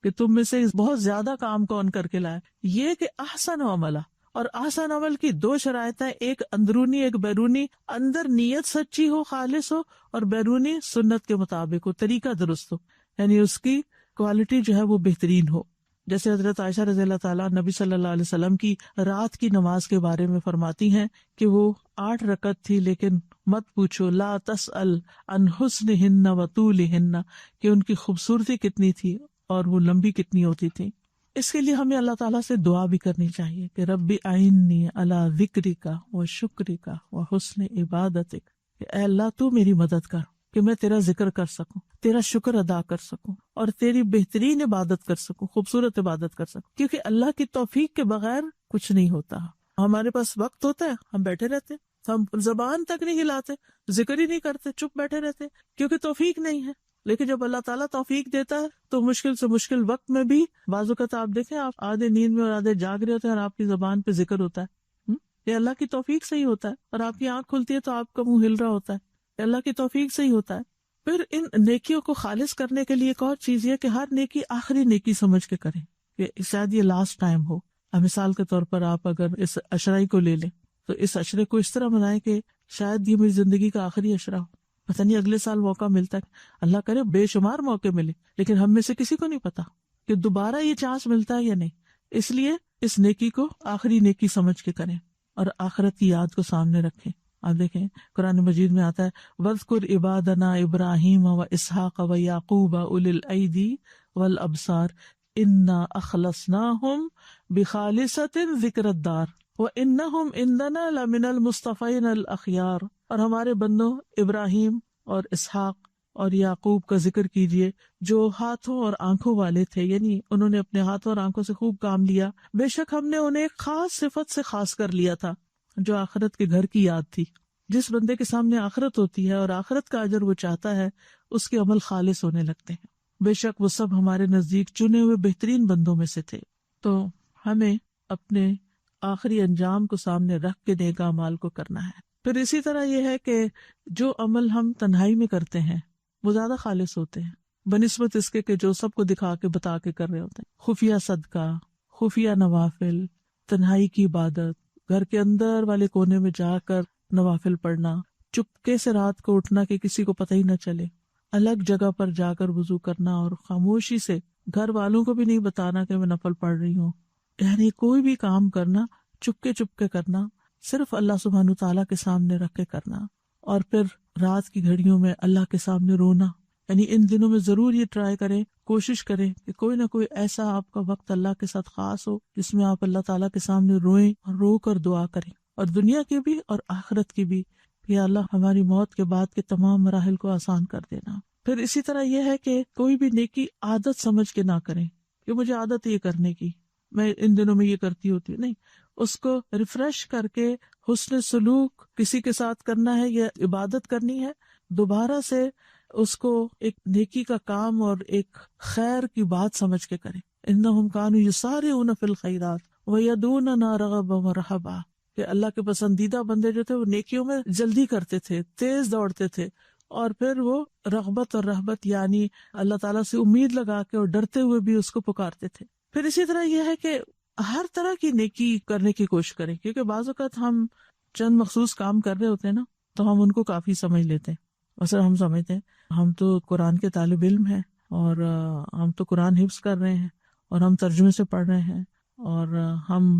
کہ تم میں سے بہت زیادہ کام کون کر کے لائے، یہ کہ احسن عملا۔ اور احسن عمل کی دو شرائط ہیں، ایک اندرونی ایک بیرونی، اندر نیت سچی ہو، خالص ہو، اور بیرونی سنت کے مطابق ہو، طریقہ درست ہو، یعنی اس کی کوالٹی جو ہے وہ بہترین ہو۔ جیسے حضرت عائشہ رضی اللہ تعالیٰ نبی صلی اللہ علیہ وسلم کی رات کی نماز کے بارے میں فرماتی ہیں کہ وہ 8 رکعت تھی، لیکن مت پوچھو، لا تسأل عن حسنہن و طولہن، کہ ان کی خوبصورتی کتنی تھی اور وہ لمبی کتنی ہوتی تھی۔ اس کے لیے ہمیں اللہ تعالیٰ سے دعا بھی کرنی چاہیے کہ ربی اعنی علی ذکرک و شکرک و حسن عبادتک، کہ اے اللہ تو میری مدد کر کہ میں تیرا ذکر کر سکوں، تیرا شکر ادا کر سکوں، اور تیری بہترین عبادت کر سکوں، خوبصورت عبادت کر سکوں، کیونکہ اللہ کی توفیق کے بغیر کچھ نہیں ہوتا۔ ہمارے پاس وقت ہوتا ہے، ہم بیٹھے رہتے، ہم زبان تک نہیں ہلاتے، ذکر ہی نہیں کرتے، چپ بیٹھے رہتے، کیونکہ توفیق نہیں ہے۔ لیکن جب اللہ تعالیٰ توفیق دیتا ہے تو مشکل سے مشکل وقت میں بھی، بعض اوقات آپ دیکھیں آپ آدھے نیند میں اور آدھے جاگ رہے ہوتے ہیں اور آپ کی زبان پہ ذکر ہوتا ہے، یہ اللہ کی توفیق سے ہی ہوتا ہے۔ اور آپ کی آنکھ کھلتی ہے تو آپ کا منہ ہل رہا ہوتا ہے، یہ اللہ کی توفیق سے ہی ہوتا ہے۔ پھر ان نیکیوں کو خالص کرنے کے لیے ایک اور چیز یہ کہ ہر نیکی آخری نیکی سمجھ کے کریں، کہ شاید یہ لاسٹ ٹائم ہو۔ مثال کے طور پر آپ اگر اس عشرہ کو لے لیں تو اس عشرے کو اس طرح منائیں کہ شاید یہ میری زندگی کا آخری عشرہ ہو، پتہ نہیں اگلے سال موقع ملتا ہے، اللہ کرے بے شمار موقع ملے، لیکن ہم میں سے کسی کو نہیں پتا کہ دوبارہ یہ چانس ملتا ہے یا نہیں۔ اس لیے اس نیکی کو آخری نیکی سمجھ کے کریں اور آخرت کی یاد کو سامنے رکھیں۔ آپ دیکھیں قرآن مجید میں آتا ہے وَاذْكُرْ عِبَادَنَا إِبْرَاهِيمَ وَإِسْحَاقَ وَيَعْقُوبَ أُولِي الْأَيْدِي وَالْأَبْصَارِ إِنَّا أَخْلَصْنَاهُمْ بِخَالِصَةٍ ذِكْرَ الدَّارِ وَإِنَّهُمْ عِندَنَا لَمِنَ الْمُصْطَفَيْنَ الْأَخْيَارِ۔ اور ہمارے بندوں ابراہیم اور اسحاق اور یعقوب کا ذکر کیجئے جو ہاتھوں اور آنکھوں والے تھے، یعنی انہوں نے اپنے ہاتھوں اور آنکھوں سے خوب کام لیا، بے شک ہم نے انہیں ایک خاص صفت سے خاص کر لیا تھا جو آخرت کے گھر کی یاد تھی۔ جس بندے کے سامنے آخرت ہوتی ہے اور آخرت کا اجر وہ چاہتا ہے، اس کے عمل خالص ہونے لگتے ہیں۔ بے شک وہ سب ہمارے نزدیک چنے ہوئے بہترین بندوں میں سے تھے۔ تو ہمیں اپنے آخری انجام کو سامنے رکھ کے نیک اعمال کو کرنا ہے۔ پھر اسی طرح یہ ہے کہ جو عمل ہم تنہائی میں کرتے ہیں وہ زیادہ خالص ہوتے ہیں بنسبت اس کے کہ جو سب کو دکھا کے بتا کے کر رہے ہوتے ہیں۔ خفیہ صدقہ، خفیہ نوافل، تنہائی کی عبادت، گھر کے اندر والے کونے میں جا کر نوافل پڑھنا، چپکے سے رات کو اٹھنا کہ کسی کو پتہ ہی نہ چلے، الگ جگہ پر جا کر وضو کرنا اور خاموشی سے گھر والوں کو بھی نہیں بتانا کہ میں نفل پڑھ رہی ہوں، یعنی کوئی بھی کام کرنا چپکے کرنا، صرف اللہ سبحانہ تعالیٰ کے سامنے رکھ کے کرنا۔ اور پھر رات کی گھڑیوں میں اللہ کے سامنے رونا، یعنی ان دنوں میں ضرور یہ ٹرائی کریں، کوشش کریں کہ کوئی نہ کوئی ایسا آپ کا وقت اللہ کے ساتھ خاص ہو جس میں آپ اللہ تعالیٰ کے سامنے روئیں اور رو کر دعا کریں، اور دنیا کی بھی اور آخرت کی بھی، یا اللہ ہماری موت کے بعد کے تمام مراحل کو آسان کر دینا۔ پھر اسی طرح یہ ہے کہ کوئی بھی نیکی عادت سمجھ کے نہ کریں کہ مجھے عادت یہ کرنے کی، میں ان دنوں میں یہ کرتی ہوتی ہوں، نہیں، اس کو ریفریش کر کے حسن سلوک کسی کے ساتھ کرنا ہے یا عبادت کرنی ہے، دوبارہ سے اس کو ایک نیکی کا کام اور ایک خیر کی بات سمجھ کے کریں۔ انہم کانوا یسارعون فی الخیرات ویدعوننا رغبا ورہبا، کہ اللہ کے پسندیدہ بندے جو تھے وہ نیکیوں میں جلدی کرتے تھے، تیز دوڑتے تھے، اور پھر وہ رغبت اور رہبت یعنی اللہ تعالیٰ سے امید لگا کے اور ڈرتے ہوئے بھی اس کو پکارتے تھے۔ پھر اسی طرح یہ ہے کہ ہر طرح کی نیکی کرنے کی کوشش کریں، کیونکہ بعض اوقات ہم چند مخصوص کام کر رہے ہوتے ہیں نا تو ہم ان کو کافی سمجھ لیتے ہیں، مثلا ہم سمجھتے ہیں ہم تو قرآن کے طالب علم ہیں اور ہم تو قرآن حفظ کر رہے ہیں اور ہم ترجمے سے پڑھ رہے ہیں اور ہم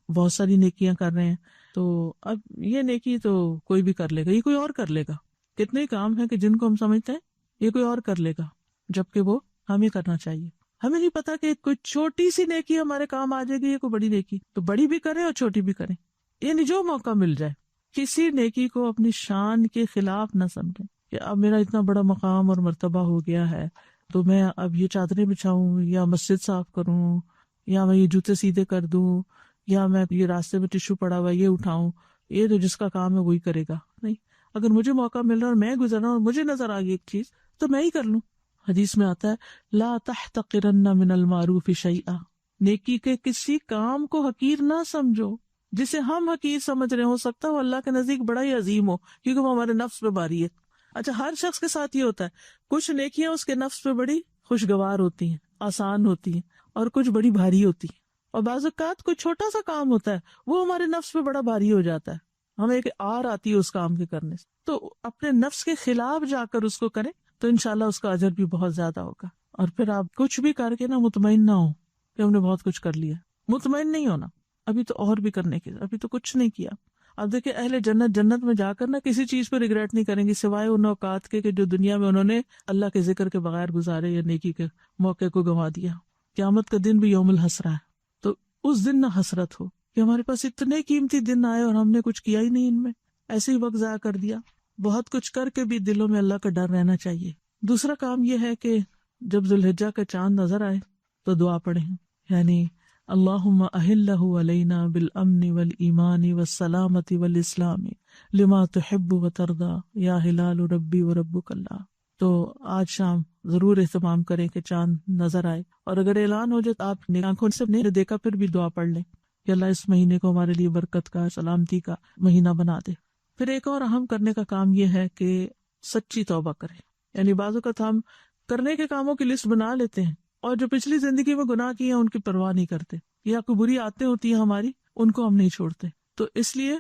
بہت ساری نیکیاں کر رہے ہیں، تو اب یہ نیکی تو کوئی بھی کر لے گا، یہ کوئی اور کر لے گا۔ کتنے کام ہیں کہ جن کو ہم سمجھتے ہیں یہ کوئی اور کر لے گا، جبکہ وہ ہمیں کرنا چاہیے۔ ہمیں نہیں پتا کہ کوئی چھوٹی سی نیکی ہمارے کام آ جائے گی، یہ کوئی بڑی نیکی، تو بڑی بھی کریں اور چھوٹی بھی کریں، یعنی جو موقع مل جائے۔ کسی نیکی کو اپنی شان کے خلاف نہ سمجھیں کہ اب میرا اتنا بڑا مقام اور مرتبہ ہو گیا ہے تو میں اب یہ چادریں بچھاؤں یا مسجد صاف کروں یا میں یہ جوتے سیدھے کر دوں یا میں یہ راستے میں ٹشو پڑا ہوا یہ اٹھاؤں، یہ تو جس کا کام ہے وہی کرے گا۔ نہیں، اگر مجھے موقع مل رہا اور میں گزر رہا ہوں اور مجھے نظر آ گئی ایک چیز تو میں ہی کر لوں۔ حدیث میں آتا ہے لا تحتقرن من المعروف شیئا، نیکی کے کسی کام کو حقیر نہ سمجھو، جسے ہم حقیر سمجھ رہے، ہو سکتا ہے وہ اللہ کے نزدیک بڑا ہی عظیم ہو کیونکہ وہ ہمارے نفس پہ بھاری ہے۔ اچھا، ہر شخص کے ساتھ یہ ہوتا ہے، کچھ نیکیاں اس کے نفس پہ بڑی خوشگوار ہوتی ہیں، آسان ہوتی ہیں، اور کچھ بڑی بھاری ہوتی ہیں، اور بعض اوقات کوئی چھوٹا سا کام ہوتا ہے وہ ہمارے نفس پہ بڑا بھاری ہو جاتا ہے، ہمیں ایک آر آتی ہے اس کام کے کرنے سے، تو اپنے نفس کے خلاف جا کر اس کو کریں تو انشاءاللہ اس کا اجر بھی بہت زیادہ ہوگا۔ اور پھر آپ کچھ بھی کر کے نا مطمئن نہ ہو کہ ہم نے بہت کچھ کر لیا، مطمئن نہیں ہونا، ابھی تو اور بھی کرنے کے، ابھی تو کچھ نہیں کیا۔ اب دیکھیں اہل جنت میں جا کر نا کسی چیز پہ ریگریٹ نہیں کریں گے سوائے ان اوقات کے کہ جو دنیا میں انہوں نے اللہ کے ذکر کے بغیر گزارے یا نیکی کے موقع کو گنوا دیا۔ قیامت کا دن بھی یوم الحسرہ ہے، تو اس دن نہ حسرت ہو کہ ہمارے پاس اتنے قیمتی دن آئے اور ہم نے کچھ کیا ہی نہیں، ان میں ایسے ہی وقت ضائع کر دیا۔ بہت کچھ کر کے بھی دلوں میں اللہ کا ڈر رہنا چاہیے۔ دوسرا کام یہ ہے کہ جب ذوالحجہ کا چاند نظر آئے تو دعا پڑھیں، یعنی اللہم اہلہ علینا بالامن والایمان والسلامت والاسلام لما تحب وترضى یا ہلال ربی وربک اللہ۔ تو آج شام ضرور اہتمام کریں کہ چاند نظر آئے، اور اگر اعلان ہو جائے آپ نے آنکھوں سے نہیں دیکھا پھر بھی دعا پڑھ لیں کہ اللہ اس مہینے کو ہمارے لیے برکت کا، سلامتی کا مہینہ بنا دے۔ پھر ایک اور اہم کرنے کا کام یہ ہے کہ سچی توبہ کریں، یعنی بعض اوقات ہم کرنے کے کاموں کی لسٹ بنا لیتے ہیں اور جو پچھلی زندگی میں گناہ کیے ہیں ان کی پرواہ نہیں کرتے، یا کوئی بری عادتیں ہوتی ہیں ہماری ان کو ہم نہیں چھوڑتے۔ تو اس لیے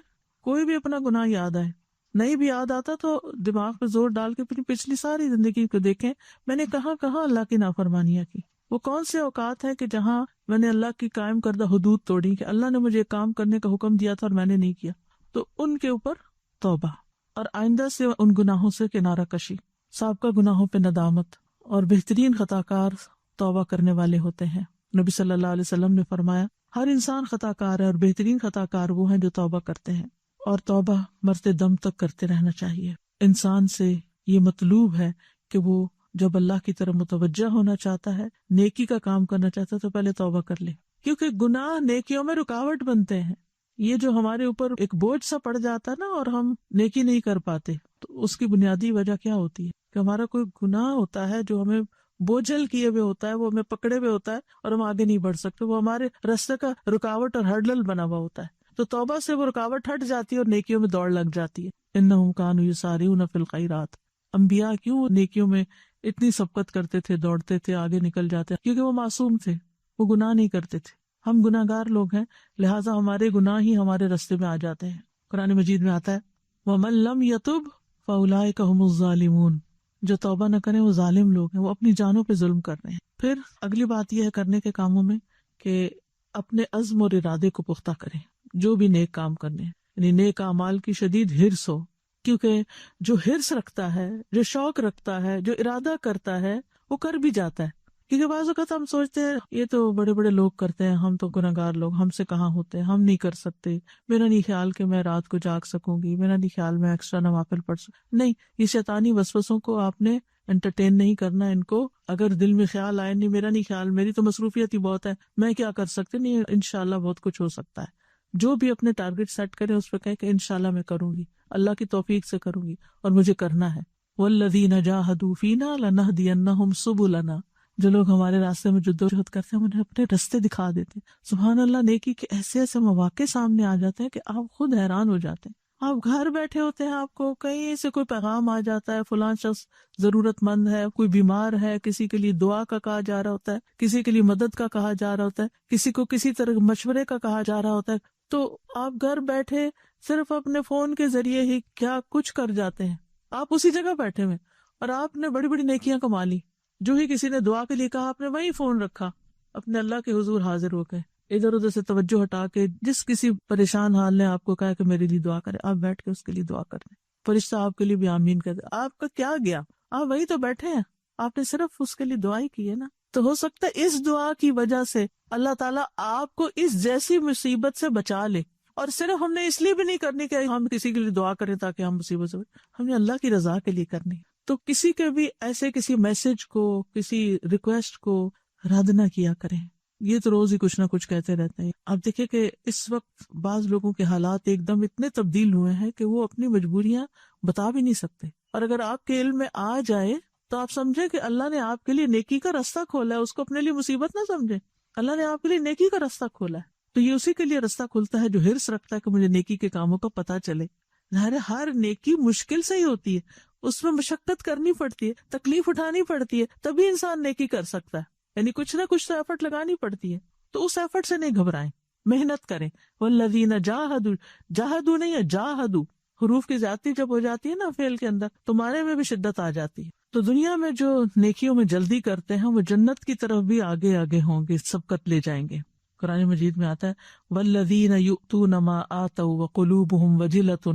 کوئی بھی اپنا گناہ یاد آئے، نہیں بھی یاد آتا تو دماغ پہ زور ڈال کے اپنی پچھلی ساری زندگی کو دیکھیں، میں نے کہاں کہاں اللہ کی نافرمانیاں کی، وہ کون سے اوقات ہیں کہ جہاں میں نے اللہ کی قائم کردہ حدود توڑی، کہ اللہ نے مجھے کام کرنے کا حکم دیا تھا اور میں نے نہیں کیا، تو ان کے اوپر توبہ اور آئندہ سے ان گناہوں سے کنارہ کشی، سابقہ گناہوں پہ ندامت، اور بہترین خطا کار توبہ کرنے والے ہوتے ہیں۔ نبی صلی اللہ علیہ وسلم نے فرمایا ہر انسان خطا کار ہے اور بہترین خطا کار وہ ہیں جو توبہ کرتے ہیں، اور توبہ مرتے دم تک کرتے رہنا چاہیے۔ انسان سے یہ مطلوب ہے کہ وہ جب اللہ کی طرف متوجہ ہونا چاہتا ہے، نیکی کا کام کرنا چاہتا ہے، تو پہلے توبہ کر لے، کیونکہ گناہ نیکیوں میں رکاوٹ بنتے ہیں۔ یہ جو ہمارے اوپر ایک بوجھ سا پڑ جاتا ہے نا اور ہم نیکی نہیں کر پاتے، تو اس کی بنیادی وجہ کیا ہوتی ہے کہ ہمارا کوئی گناہ ہوتا ہے جو ہمیں بوجھل کیے ہوئے ہوتا ہے، وہ ہمیں پکڑے ہوئے ہوتا ہے اور ہم آگے نہیں بڑھ سکتے، وہ ہمارے راستے کا رکاوٹ اور ہرڈل بنا ہوا ہوتا ہے۔ تو توبہ سے وہ رکاوٹ ہٹ جاتی ہے اور نیکیوں میں دوڑ لگ جاتی ہے۔ انہم کانوا یسارعون فی الخیرات، انبیاء کیوں نیکیوں میں اتنی سبقت کرتے تھے، دوڑتے تھے، آگے نکل جاتے، کیونکہ وہ معصوم تھے، وہ گناہ نہیں کرتے تھے۔ ہم گناہ گار لوگ ہیں، لہٰذا ہمارے گناہ ہی ہمارے راستے میں آ جاتے ہیں۔ قرآن مجید میں آتا ہے وَمَن لَّمْ يَتُبْ فَأُولَٰئِكَ هُمُ الظَّالِمُونَ، جو توبہ نہ کریں وہ ظالم لوگ ہیں، وہ اپنی جانوں پہ ظلم کر رہے ہیں۔ پھر اگلی بات یہ ہے کرنے کے کاموں میں کہ اپنے عزم اور ارادے کو پختہ کریں، جو بھی نیک کام کرنے ہیں، یعنی نیک اعمال کی شدید حرص ہو، کیونکہ جو حرص رکھتا ہے، جو شوق رکھتا ہے، جو ارادہ کرتا ہے، وہ کر بھی جاتا ہے۔ کیونکہ بعض اوقات ہم سوچتے ہیں یہ تو بڑے بڑے لوگ کرتے ہیں، ہم تو گناہ گار لوگ، ہم سے کہاں ہوتے ہیں، ہم نہیں کر سکتے، میرا نہیں خیال کہ میں رات کو جاگ سکوں گی، میرا نہیں خیال میں ایکسٹرا نوافل پڑھ سکوں۔ نہیں، یہ شیطانی وسوسوں کو آپ نے انٹرٹین نہیں کرنا۔ ان کو اگر دل میں خیال آئے نہیں، میرا نہیں خیال، میری تو مصروفیت ہی بہت ہے، میں کیا کر سکتے، نہیں، انشاءاللہ بہت کچھ ہو سکتا ہے۔ جو بھی اپنے ٹارگٹ سیٹ کرے اس پہ کہے کہ انشاءاللہ میں کروں گی، اللہ کی توفیق سے کروں گی اور مجھے کرنا ہے۔ وَالَّذِينَ جَاهَدُوا فِينَا لَنَهْدِيَنَّهُمْ سُبُلَنَا، جو لوگ ہمارے راستے میں جدوجہد کرتے ہیں انہیں اپنے راستے دکھا دیتے ہیں. سبحان اللہ، نیکی کے ایسے ایسے مواقع سامنے آ جاتے ہیں کہ آپ خود حیران ہو جاتے ہیں. آپ گھر بیٹھے ہوتے ہیں، آپ کو کہیں سے کوئی پیغام آ جاتا ہے، فلاں شخص ضرورت مند ہے، کوئی بیمار ہے، کسی کے لیے دعا کا کہا جا رہا ہوتا ہے، کسی کے لیے مدد کا کہا جا رہا ہوتا ہے، کسی کو کسی طرح مشورے کا کہا جا رہا ہوتا ہے، تو آپ گھر بیٹھے صرف اپنے فون کے ذریعے ہی کیا کچھ کر جاتے ہیں. آپ اسی جگہ بیٹھے ہوئے اور آپ نے بڑی بڑی نیکیاں کما لی. جو ہی کسی نے دعا کے لیے کہا آپ نے وہی فون رکھا، اپنے اللہ کے حضور حاضر ہو گئے. ادھر ادھر سے توجہ ہٹا کے جس کسی پریشان حال نے آپ کو کہا کہ میرے لیے دعا کرے، آپ بیٹھ کے اس کے لیے دعا کر دیں. فرشتہ آپ کے لیے بھی آمین کر دے. آپ کا کیا گیا؟ آپ وہی تو بیٹھے ہیں، آپ نے صرف اس کے لیے دعا ہی کی ہے نا. تو ہو سکتا ہے اس دعا کی وجہ سے اللہ تعالیٰ آپ کو اس جیسی مصیبت سے بچا لے. اور صرف ہم نے اس لیے بھی نہیں کرنی کہ ہم کسی کے لیے دعا کریں تاکہ ہم مصیبت سے، ہم نے اللہ کی رضا کے لیے کرنی. تو کسی کے بھی ایسے کسی میسج کو، کسی ریکویسٹ کو رد نہ کیا کریں. یہ تو روز ہی کچھ نہ کچھ کہتے رہتے ہیں. آپ دیکھیں کہ اس وقت بعض لوگوں کے حالات ایک دم اتنے تبدیل ہوئے ہیں کہ وہ اپنی مجبوریاں بتا بھی نہیں سکتے. اور اگر آپ کے علم میں آ جائے تو آپ سمجھیں کہ اللہ نے آپ کے لیے نیکی کا راستہ کھولا ہے، اس کو اپنے لیے مصیبت نہ سمجھیں. اللہ نے آپ کے لیے نیکی کا راستہ کھولا ہے تو یہ اسی کے لیے راستہ کھلتا ہے جو حرص رکھتا ہے کہ مجھے نیکی کے کاموں کا پتہ چلے. ہر نیکی مشکل سے ہی ہوتی ہے، اس میں مشقت کرنی پڑتی ہے، تکلیف اٹھانی پڑتی ہے، تبھی انسان نیکی کر سکتا ہے. یعنی کچھ نہ کچھ تو ایفرٹ لگانی پڑتی ہے. تو اس ایفرٹ سے نہیں گھبرائیں، محنت کریں. والذین جاہدوا، جاہدوا نہیں ہے جاہدوا. حروف کی زیادتی جب ہو جاتی ہے نا فعل کے اندر تو معنی میں بھی شدت آ جاتی ہے. تو دنیا میں جو نیکیوں میں جلدی کرتے ہیں وہ جنت کی طرف بھی آگے آگے ہوں گے، سبقت لے جائیں گے. قرآن مجید میں آتا ہے والذین یؤتون ما آتوا وقلوبهم وجلۃ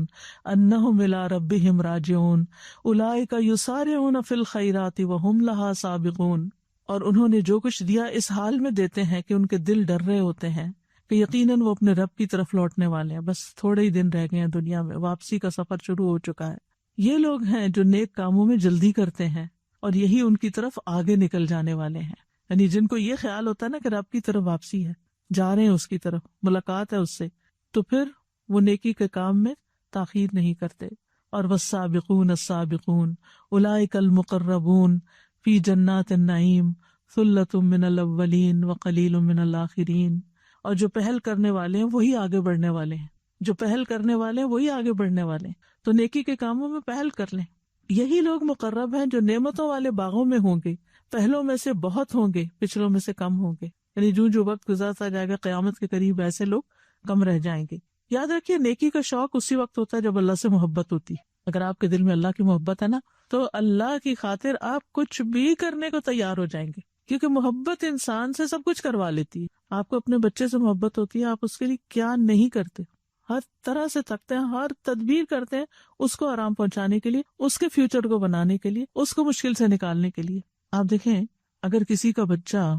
انہم الی ربہم راجعون اولئک یسارعون فی الخیرات وہم لہا سابقون. اور انہوں نے جو کچھ دیا اس حال میں دیتے ہیں کہ ان کے دل ڈر رہے ہوتے ہیں کہ یقیناً وہ اپنے رب کی طرف لوٹنے والے ہیں. بس تھوڑے ہی دن رہ گئے ہیں دنیا میں، واپسی کا سفر شروع ہو چکا ہے. یہ لوگ ہیں جو نیک کاموں میں جلدی کرتے ہیں اور یہی ان کی طرف آگے نکل جانے والے ہیں. یعنی جن کو یہ خیال ہوتا ہے نا کہ رب کی طرف واپسی ہے، جا رہے ہیں اس کی طرف، ملاقات ہے اس سے، تو پھر وہ نیکی کے کام میں تاخیر نہیں کرتے. اور والسابقون السابقون اولئک المقربون فی جنات النعیم ثلۃ من الاولین وقلیل من الاخرین. اور جو پہل کرنے والے ہیں وہی آگے بڑھنے والے ہیں، جو پہل کرنے والے ہیں وہی آگے بڑھنے والے ہیں. تو نیکی کے کاموں میں پہل کر لیں. یہی لوگ مقرب ہیں جو نعمتوں والے باغوں میں ہوں گے. پہلوں میں سے بہت ہوں گے، پچھلوں میں سے کم ہوں گے. یعنی جو وقت گزرتا جائے گا قیامت کے قریب ایسے لوگ کم رہ جائیں گے. یاد رکھیے نیکی کا شوق اسی وقت ہوتا ہے جب اللہ سے محبت ہوتی ہے. اگر آپ کے دل میں اللہ کی محبت ہے نا تو اللہ کی خاطر آپ کچھ بھی کرنے کو تیار ہو جائیں گے، کیونکہ محبت انسان سے سب کچھ کروا لیتی ہے. آپ کو اپنے بچے سے محبت ہوتی ہے، آپ اس کے لیے کیا نہیں کرتے، ہر طرح سے تھکتے ہیں، ہر تدبیر کرتے ہیں اس کو آرام پہنچانے کے لیے، اس کے فیوچر کو بنانے کے لیے، اس کو مشکل سے نکالنے کے لیے. آپ دیکھیں اگر کسی کا بچہ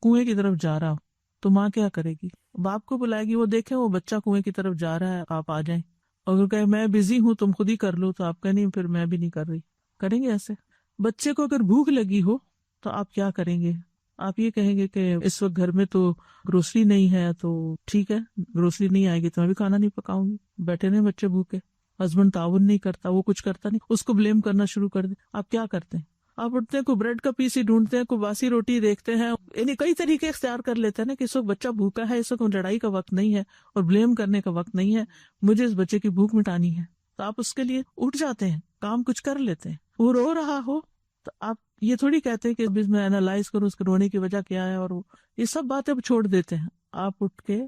کنویں کی طرف جا رہا ہو تو ماں کیا کرے گی؟ باپ کو بلائے گی، وہ دیکھیں وہ بچہ کنویں کی طرف جا رہا ہے، آپ آ جائیں. اگر کہے میں بزی ہوں تم خود ہی کر لو تو آپ کہیں نہیں پھر میں بھی نہیں کر رہی. کریں گے ایسے؟ بچے کو اگر بھوک لگی ہو تو آپ کیا کریں گے؟ آپ یہ کہیں گے کہ اس وقت گھر میں تو گروسری نہیں ہے تو ٹھیک ہے، گروسری نہیں آئے گی تو میں بھی کھانا نہیں پکاؤں گی. بیٹھے نہیں بچے بھوکے، ہسبینڈ تعاون نہیں کرتا، وہ کچھ کرتا نہیں، اس کو بلیم کرنا شروع کر دیں. آپ کیا کرتے ہیں؟ آپ اٹھتے ہیں، کوئی بریڈ کا پیس ہی ڈھونڈتے ہیں، کوئی باسی روٹی دیکھتے ہیں، یعنی کئی طریقے اختیار کر لیتے ہیں نا کہ اس وقت بچہ بھوکا ہے، اس وقت لڑائی کا وقت نہیں ہے اور بلیم کرنے کا وقت نہیں ہے، مجھے اس بچے کی بھوک مٹانی ہے. تو آپ اس کے لیے اٹھ جاتے ہیں، کام کچھ کر لیتے ہیں. وہ رو رہا ہو تو آپ یہ تھوڑی کہتے ہیں کہ میں اینالائز کروں اس کے رونے کی وجہ کیا ہے، اور یہ سب باتیں چھوڑ دیتے ہیں. آپ اٹھ کے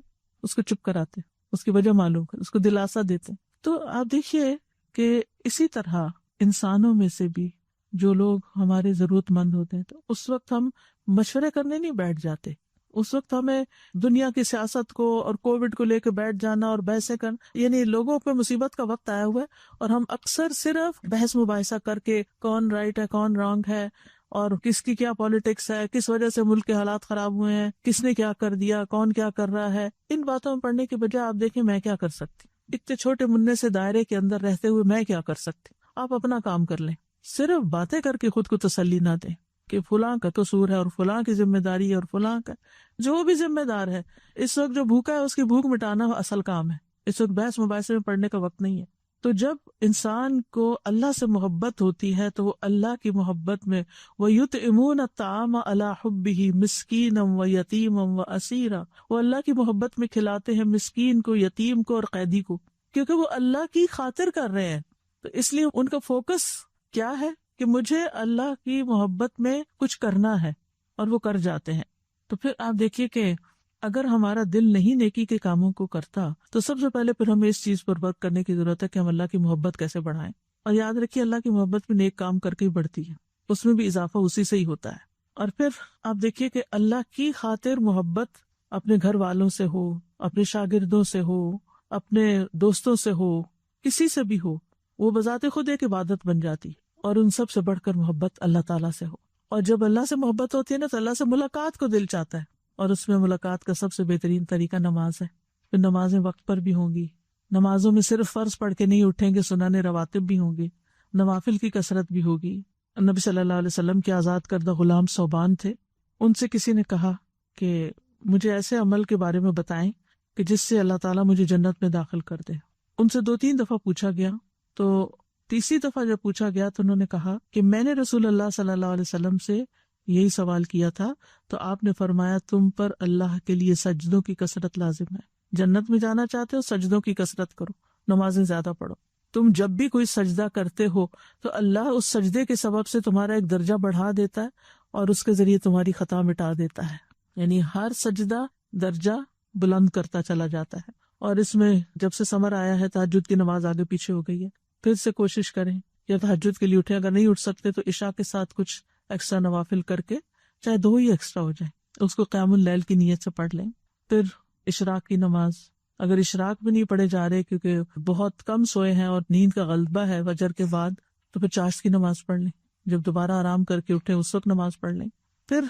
اس کو چپ کراتے، اس کی وجہ معلوم کر، اس کو دلاسا دیتے. تو آپ دیکھیے کہ اسی طرح انسانوں میں سے بھی جو لوگ ہمارے ضرورت مند ہوتے ہیں تو اس وقت ہم مشورے کرنے نہیں بیٹھ جاتے. اس وقت ہمیں دنیا کی سیاست کو اور کووڈ کو لے کے بیٹھ جانا اور بحثیں کرنا، یعنی لوگوں پہ مصیبت کا وقت آیا ہوا ہے اور ہم اکثر صرف بحث مباحثہ کر کے کون رائٹ ہے کون رانگ ہے اور کس کی کیا پالیٹکس ہے، کس وجہ سے ملک کے حالات خراب ہوئے ہیں، کس نے کیا کر دیا، کون کیا کر رہا ہے، ان باتوں میں پڑھنے کے بجائے آپ دیکھیں میں کیا کر سکتی، اتنے چھوٹے مننے سے دائرے کے اندر رہتے ہوئے میں کیا کر سکتی. آپ اپنا کام کر لیں. صرف باتیں کر کے خود کو تسلی نہ دیں کہ فلاں کا قصور ہے اور فلاں کی ذمہ داری ہے اور فلاں کا، جو بھی ذمہ دار ہے اس وقت جو بھوکا ہے اس کی بھوک مٹانا اصل کام ہے. اس وقت بحث مباحثے میں پڑھنے کا وقت نہیں ہے. تو جب انسان کو اللہ سے محبت ہوتی ہے تو وہ اللہ کی محبت میں وَيُطْعِمُونَ الطَّعَامَ عَلَىٰ حُبِّهِ مِسْكِينًا وَيَتِيمًا وَأَسِيرًا، وہ اللہ کی محبت میں کھلاتے ہیں مسکین کو، یتیم کو اور قیدی کو، کیونکہ وہ اللہ کی خاطر کر رہے ہیں. تو اس لیے ان کا فوکس کیا ہے کہ مجھے اللہ کی محبت میں کچھ کرنا ہے، اور وہ کر جاتے ہیں. تو پھر آپ دیکھیے کہ اگر ہمارا دل نہیں نیکی کے کاموں کو کرتا تو سب سے پہلے پھر ہمیں اس چیز پر ورک کرنے کی ضرورت ہے کہ ہم اللہ کی محبت کیسے بڑھائیں. اور یاد رکھیے اللہ کی محبت بھی نیک کام کر کے ہی بڑھتی ہے، اس میں بھی اضافہ اسی سے ہی ہوتا ہے. اور پھر آپ دیکھیے کہ اللہ کی خاطر محبت اپنے گھر والوں سے ہو، اپنے شاگردوں سے ہو، اپنے دوستوں سے ہو، کسی سے بھی ہو، وہ بذات خود ایک عبادت بن جاتی ہے. اور ان سب سے بڑھ کر محبت اللہ تعالیٰ سے ہو. اور جب اللہ سے محبت ہوتی ہے نا تو اللہ سے ملاقات کو دل چاہتا ہے، اور اس میں ملاقات کا سب سے بہترین طریقہ نماز ہے. پھر نمازیں وقت پر بھی ہوں گی، نمازوں میں صرف فرض پڑھ کے نہیں اٹھیں گے، سنن رواتب بھی ہوں گی، نوافل کی کثرت بھی ہوگی. نبی صلی اللہ علیہ وسلم کے آزاد کردہ غلام ثوبان تھے، ان سے کسی نے کہا کہ مجھے ایسے عمل کے بارے میں بتائیں کہ جس سے اللہ تعالیٰ مجھے جنت میں داخل کر دے. ان سے 2-3 دفعہ پوچھا گیا، تو تیسری دفعہ جب پوچھا گیا تو انہوں نے کہا کہ میں نے رسول اللہ صلی اللہ علیہ وسلم سے یہی سوال کیا تھا، تو آپ نے فرمایا تم پر اللہ کے لیے سجدوں کی کثرت لازم ہے. جنت میں جانا چاہتے ہو، سجدوں کی کثرت کرو، نمازیں زیادہ پڑھو. تم جب بھی کوئی سجدہ کرتے ہو تو اللہ اس سجدے کے سبب سے تمہارا ایک درجہ بڑھا دیتا ہے اور اس کے ذریعے تمہاری خطا مٹا دیتا ہے. یعنی ہر سجدہ درجہ بلند کرتا چلا جاتا ہے. اور اس میں جب سے سمر آیا ہے تہجد کی نماز آگے پیچھے ہو گئی ہے. پھر سے کوشش کریں یا تہجد کے لیے اٹھیں، اگر نہیں اٹھ سکتے تو عشاء کے ساتھ کچھ ایکسٹرا نوافل کر کے، چاہے 2 ہی ایکسٹرا ہو جائیں، اس کو قیام اللیل کی نیت سے پڑھ لیں. پھر اشراق کی نماز، اگر اشراق بھی نہیں پڑھے جا رہے کیونکہ بہت کم سوئے ہیں اور نیند کا غلبہ ہے فجر کے بعد، تو پھر چاشت کی نماز پڑھ لیں. جب دوبارہ آرام کر کے اٹھیں اس وقت نماز پڑھ لیں. پھر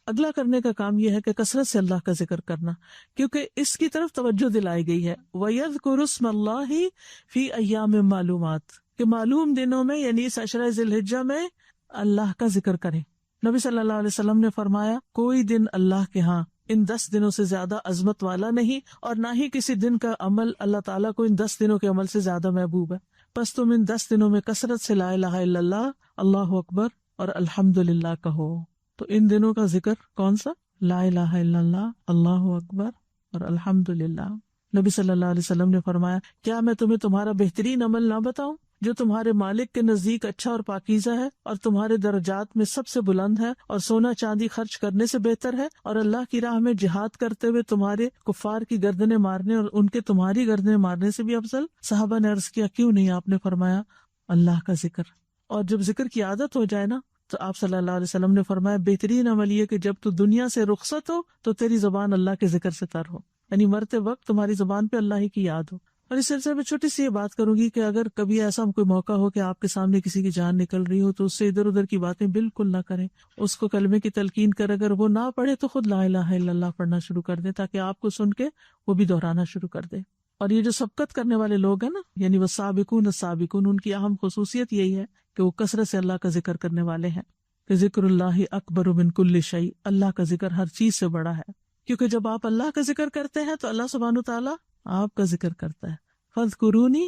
اگلا کرنے کا کام یہ ہے کہ کثرت سے اللہ کا ذکر کرنا، کیونکہ اس کی طرف توجہ دلائی گئی ہے. وَيَذْكُرُ اسْمَ اللَّهِ فِي أَيَّامٍ مَّعْلُومَاتٍ، کہ معلوم دنوں میں یعنی اس عشرہ ذی الحجہ میں اللہ کا ذکر کریں. نبی صلی اللہ علیہ وسلم نے فرمایا کوئی دن اللہ کے ہاں ان 10 دنوں سے زیادہ عظمت والا نہیں، اور نہ ہی کسی دن کا عمل اللہ تعالیٰ کو ان 10 دنوں کے عمل سے زیادہ محبوب ہے. پس تم ان 10 دنوں میں کثرت سے لا الہ الا اللہ، اللہ اکبر اور الحمدللہ کہو. تو ان دنوں کا ذکر کون سا؟ لا الہ الا اللہ، اللہ اکبر اور الحمدللہ. نبی صلی اللہ علیہ وسلم نے فرمایا کیا میں تمہیں تمہارا بہترین عمل نہ بتاؤں جو تمہارے مالک کے نزدیک اچھا اور پاکیزہ ہے اور تمہارے درجات میں سب سے بلند ہے اور سونا چاندی خرچ کرنے سے بہتر ہے اور اللہ کی راہ میں جہاد کرتے ہوئے تمہارے کفار کی گردنیں مارنے اور ان کے تمہاری گردنیں مارنے سے بھی افضل؟ صحابہ نے عرض کیا کیوں نہیں؟ آپ نے فرمایا اللہ کا ذکر. اور جب ذکر کی عادت ہو جائے نا تو آپ صلی اللہ علیہ وسلم نے فرمایا بہترین عمل یہ کہ جب تو دنیا سے رخصت ہو تو تیری زبان اللہ کے ذکر سے تر ہو، یعنی مرتے وقت تمہاری زبان پہ اللہ ہی کی یاد ہو. اور اس سلسلے میں چھوٹی سی یہ بات کروں گی کہ اگر کبھی ایسا کوئی موقع ہو کہ آپ کے سامنے کسی کی جان نکل رہی ہو تو اس سے ادھر ادھر کی باتیں بالکل نہ کریں. اس کو کلمے کی تلقین کر، اگر وہ نہ پڑھے تو خود لا الہ الا اللہ پڑھنا شروع کر دے تاکہ آپ کو سن کے وہ بھی دہرانا شروع کر دے. اور یہ جو سبقت کرنے والے لوگ ہیں نا، یعنی وہ سابقون السابقون، ان کی اہم خصوصیت یہی ہے کہ وہ کثرت سے اللہ کا ذکر کرنے والے ہیں. کہ ذکر اللہ اکبر من کل شیء، اللہ کا ذکر ہر چیز سے بڑا ہے، کیونکہ جب آپ اللہ کا ذکر کرتے ہیں تو اللہ سبحانہ وتعالیٰ آپ کا ذکر کرتا ہے. فاذکرونی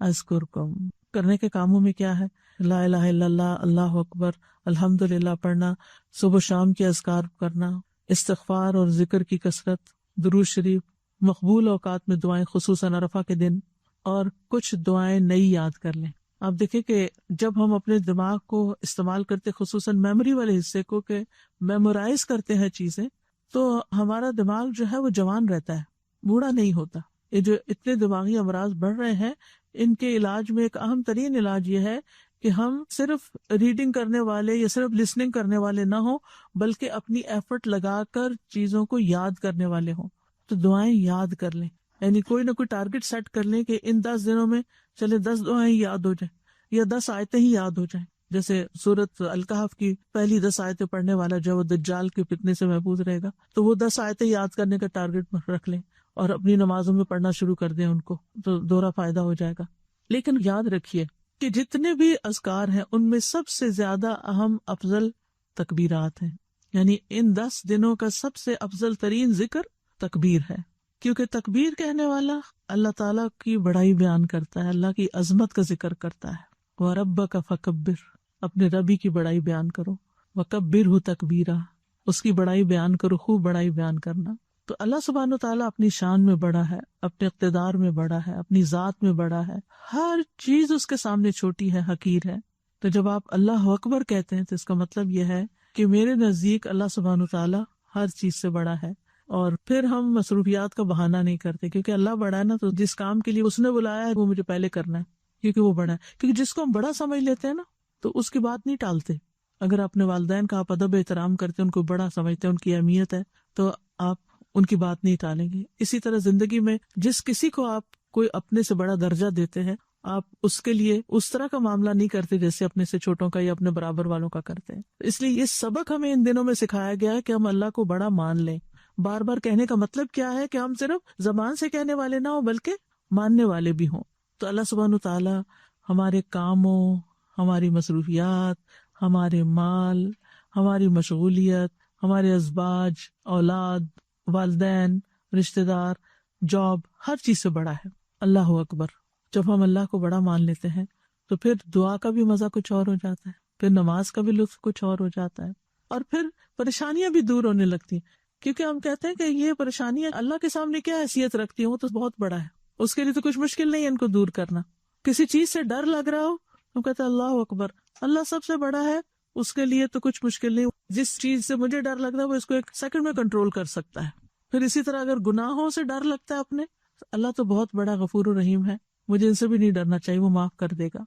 اذکرکم. کرنے کے کاموں میں کیا ہے؟ لا الہ الا اللہ، اللہ اکبر، الحمدللہ پڑھنا، صبح و شام کے اذکار کرنا، استغفار اور ذکر کی کثرت، درود شریف، مقبول اوقات میں دعائیں خصوصاً عرفہ کے دن، اور کچھ دعائیں نئی یاد کر لیں. آپ دیکھیں کہ جب ہم اپنے دماغ کو استعمال کرتے، خصوصاً میموری والے حصے کو، کہ میمورائز کرتے ہیں چیزیں، تو ہمارا دماغ جو ہے وہ جوان رہتا ہے، بوڑھا نہیں ہوتا. یہ جو اتنے دماغی امراض بڑھ رہے ہیں، ان کے علاج میں ایک اہم ترین علاج یہ ہے کہ ہم صرف ریڈنگ کرنے والے یا صرف لسننگ کرنے والے نہ ہوں، بلکہ اپنی ایفرٹ لگا کر چیزوں کو یاد کرنے والے ہوں. تو دعائیں یاد کر لیں، یعنی کوئی نہ کوئی ٹارگٹ سیٹ کر لیں کہ ان 10 دنوں میں چلے 10 دعائیں یاد ہو جائیں یا 10 آیتیں ہی یاد ہو جائیں. جیسے سورۃ الکہف کی پہلی 10 آیتیں پڑھنے والا جو وہ دجال کے فتنے سے محفوظ رہے گا، تو وہ 10 آیتیں یاد کرنے کا ٹارگٹ رکھ لیں اور اپنی نمازوں میں پڑھنا شروع کر دیں ان کو، تو دوہرا فائدہ ہو جائے گا. لیکن یاد رکھیے کہ جتنے بھی اذکار ہیں ان میں سب سے زیادہ اہم افضل تکبیرات ہیں، یعنی ان 10 دنوں کا سب سے افضل ترین ذکر تکبیر ہے. کیونکہ تکبیر کہنے والا اللہ تعالیٰ کی بڑائی بیان کرتا ہے، اللہ کی عظمت کا ذکر کرتا ہے۔ وَرَبَّكَ فَكَبِّرْ، اپنے ربی کی بڑائی بیان کرو، وَكَبِّرْهُ تَكْبِيرًا، اس کی بڑائی بیان کرو، خوب بڑائی بیان کرنا۔ تو اللہ سبحانہ وتعالیٰ اپنی شان میں بڑا ہے، اپنے اقتدار میں بڑا ہے، اپنی ذات میں بڑا ہے، ہر چیز اس کے سامنے چھوٹی ہے، حقیر ہے۔ تو جب آپ اللہ اکبر کہتے ہیں تو اس کا مطلب یہ ہے کہ میرے نزدیک اللہ سبحانہ وتعالیٰ ہر چیز سے بڑا ہے۔ اور پھر ہم مصروفیات کا بہانہ نہیں کرتے، کیونکہ اللہ بڑا ہے نا، تو جس کام کے لیے اس نے بلایا ہے وہ مجھے پہلے کرنا ہے، کیونکہ وہ بڑا ہے۔ کیونکہ جس کو ہم بڑا سمجھ لیتے ہیں نا تو اس کی بات نہیں ٹالتے۔ اگر اپنے والدین کا آپ ادب احترام کرتے ہیں، ان کو بڑا سمجھتے ہیں، ان کی اہمیت ہے، تو آپ ان کی بات نہیں ٹالیں گے۔ اسی طرح زندگی میں جس کسی کو آپ کوئی اپنے سے بڑا درجہ دیتے ہیں، آپ اس کے لیے اس طرح کا معاملہ نہیں کرتے جیسے اپنے سے چھوٹوں کا یا اپنے برابر والوں کا کرتے ہیں۔ اس لیے یہ سبق ہمیں ان دنوں میں سکھایا گیا ہے کہ ہم اللہ کو بڑا مان لیں۔ بار بار کہنے کا مطلب کیا ہے کہ ہم صرف زبان سے کہنے والے نہ ہوں بلکہ ماننے والے بھی ہوں۔ تو اللہ سبحانہ تعالیٰ ہمارے کاموں، ہماری مصروفیات، ہمارے مال، ہماری مشغولیت، ہمارے ازواج، اولاد، والدین، رشتہ دار، جاب، ہر چیز سے بڑا ہے۔ اللہ اکبر۔ جب ہم اللہ کو بڑا مان لیتے ہیں تو پھر دعا کا بھی مزہ کچھ اور ہو جاتا ہے، پھر نماز کا بھی لطف کچھ اور ہو جاتا ہے، اور پھر پریشانیاں بھی دور ہونے لگتی ہیں، کیونکہ ہم کہتے ہیں کہ یہ پریشانیاں اللہ کے سامنے کیا حیثیت رکھتی ہیں، وہ تو بہت بڑا ہے، اس کے لیے تو کچھ مشکل نہیں ہے ان کو دور کرنا۔ کسی چیز سے ڈر لگ رہا ہو تو کہتے ہیں اللہ اکبر، اللہ سب سے بڑا ہے، اس کے لیے تو کچھ مشکل نہیں، جس چیز سے مجھے ڈر لگتا ہے وہ اس کو ایک سیکنڈ میں کنٹرول کر سکتا ہے۔ پھر اسی طرح اگر گناہوں سے ڈر لگتا ہے اپنے، اللہ تو بہت بڑا غفور و رحیم ہے، مجھے ان سے بھی نہیں ڈرنا چاہیے، وہ معاف کر دے گا۔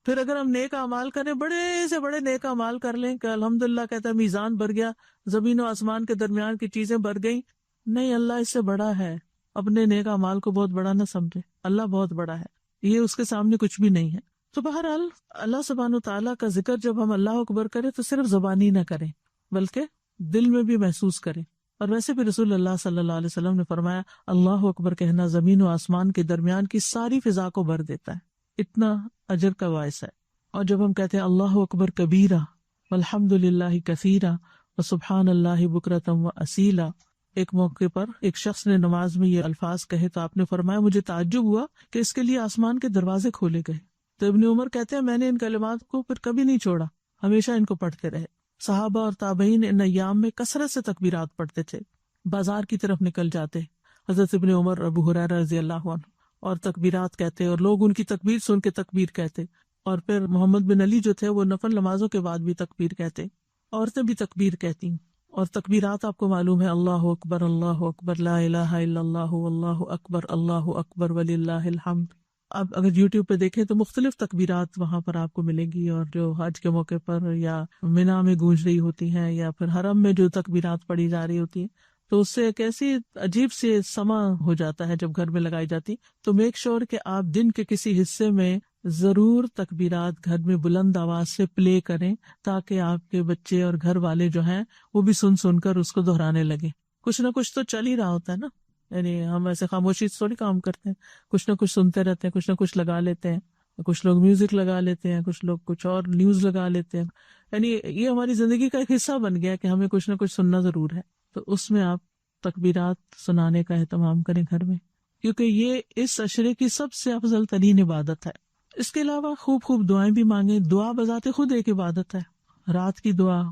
پھر اگر ہم نیک اعمال کریں، بڑے سے بڑے نیک اعمال کر لیں کہ الحمدللہ کہتا ہے میزان بھر گیا، زمین و آسمان کے درمیان کی چیزیں بھر گئیں، نہیں، اللہ اس سے بڑا ہے۔ اپنے نیک اعمال کو بہت بڑا نہ سمجھے، اللہ بہت بڑا ہے، یہ اس کے سامنے کچھ بھی نہیں ہے۔ تو بہرحال اللہ سبحانہ تعالیٰ کا ذکر جب ہم اللہ اکبر کریں تو صرف زبانی نہ کریں بلکہ دل میں بھی محسوس کریں۔ اور ویسے بھی رسول اللہ صلی اللہ علیہ وسلم نے فرمایا اللہ اکبر کہنا زمین و آسمان کے درمیان کی ساری فضا کو بھر دیتا ہے، اتنا اجر کا باعث ہے۔ اور جب ہم کہتے ہیں اللہ اکبر کبیرہ والحمد للہ کثیرہ وسبحان اللہ بکرۃ واصیلا، ایک موقع پر ایک شخص نے نماز میں یہ الفاظ کہے تو آپ نے فرمایا مجھے تعجب ہوا کہ اس کے لیے آسمان کے دروازے کھولے گئے۔ تو ابن عمر کہتے ہیں میں نے ان کلمات کو پھر کبھی نہیں چھوڑا، ہمیشہ ان کو پڑھتے رہے۔ صحابہ اور تابعین ان ایام میں کثرت سے تکبیرات پڑھتے تھے، بازار کی طرف نکل جاتے، حضرت ابن عمر، ابو ہریرہ رضی اللہ عنہ، اور تکبیرات کہتے اور لوگ ان کی تکبیر سن کے تکبیر کہتے، اور پھر محمد بن علی جو تھے وہ نفل نمازوں کے بعد بھی تکبیر کہتے، عورتیں بھی تکبیر کہتی۔ اور تکبیرات آپ کو معلوم ہے اللہ اکبر لا الہ الا اللہ واللہ اکبر وللہ الحمد۔ اب اگر یوٹیوب پہ دیکھیں تو مختلف تکبیرات وہاں پر آپ کو ملیں گی، اور جو حج کے موقع پر یا منا میں گونج رہی ہوتی ہیں یا پھر حرم میں جو تکبیرات پڑھی جا رہی ہوتی ہیں، تو اس سے ایک ایسی عجیب سے سما ہو جاتا ہے جب گھر میں لگائی جاتی۔ تو میک شور کہ آپ دن کے کسی حصے میں ضرور تکبیرات گھر میں بلند آواز سے پلے کریں، تاکہ آپ کے بچے اور گھر والے جو ہیں وہ بھی سن کر اس کو دہرانے لگے۔ کچھ نہ کچھ تو چل ہی رہا ہوتا ہے نا، یعنی ہم ایسے خاموشی سے تھوڑی کام کرتے ہیں، کچھ نہ کچھ سنتے رہتے ہیں، کچھ نہ کچھ لگا لیتے ہیں، کچھ لوگ میوزک لگا لیتے ہیں، کچھ لوگ کچھ اور نیوز لگا لیتے ہیں، یعنی یہ ہماری زندگی کا ایک حصہ بن گیا کہ ہمیں کچھ نہ کچھ سننا ضرور ہے۔ تو اس میں آپ تکبیرات سنانے کا اہتمام کریں گھر میں، کیونکہ یہ اس عشرے کی سب سے افضل ترین عبادت ہے۔ اس کے علاوہ خوب دعائیں بھی مانگیں۔ دعا بذات خود ایک عبادت ہے، رات کی دعا،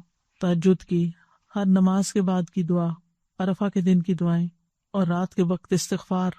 تہجد کی، ہر نماز کے بعد کی دعا، عرفہ کے دن کی دعائیں، اور رات کے وقت استغفار،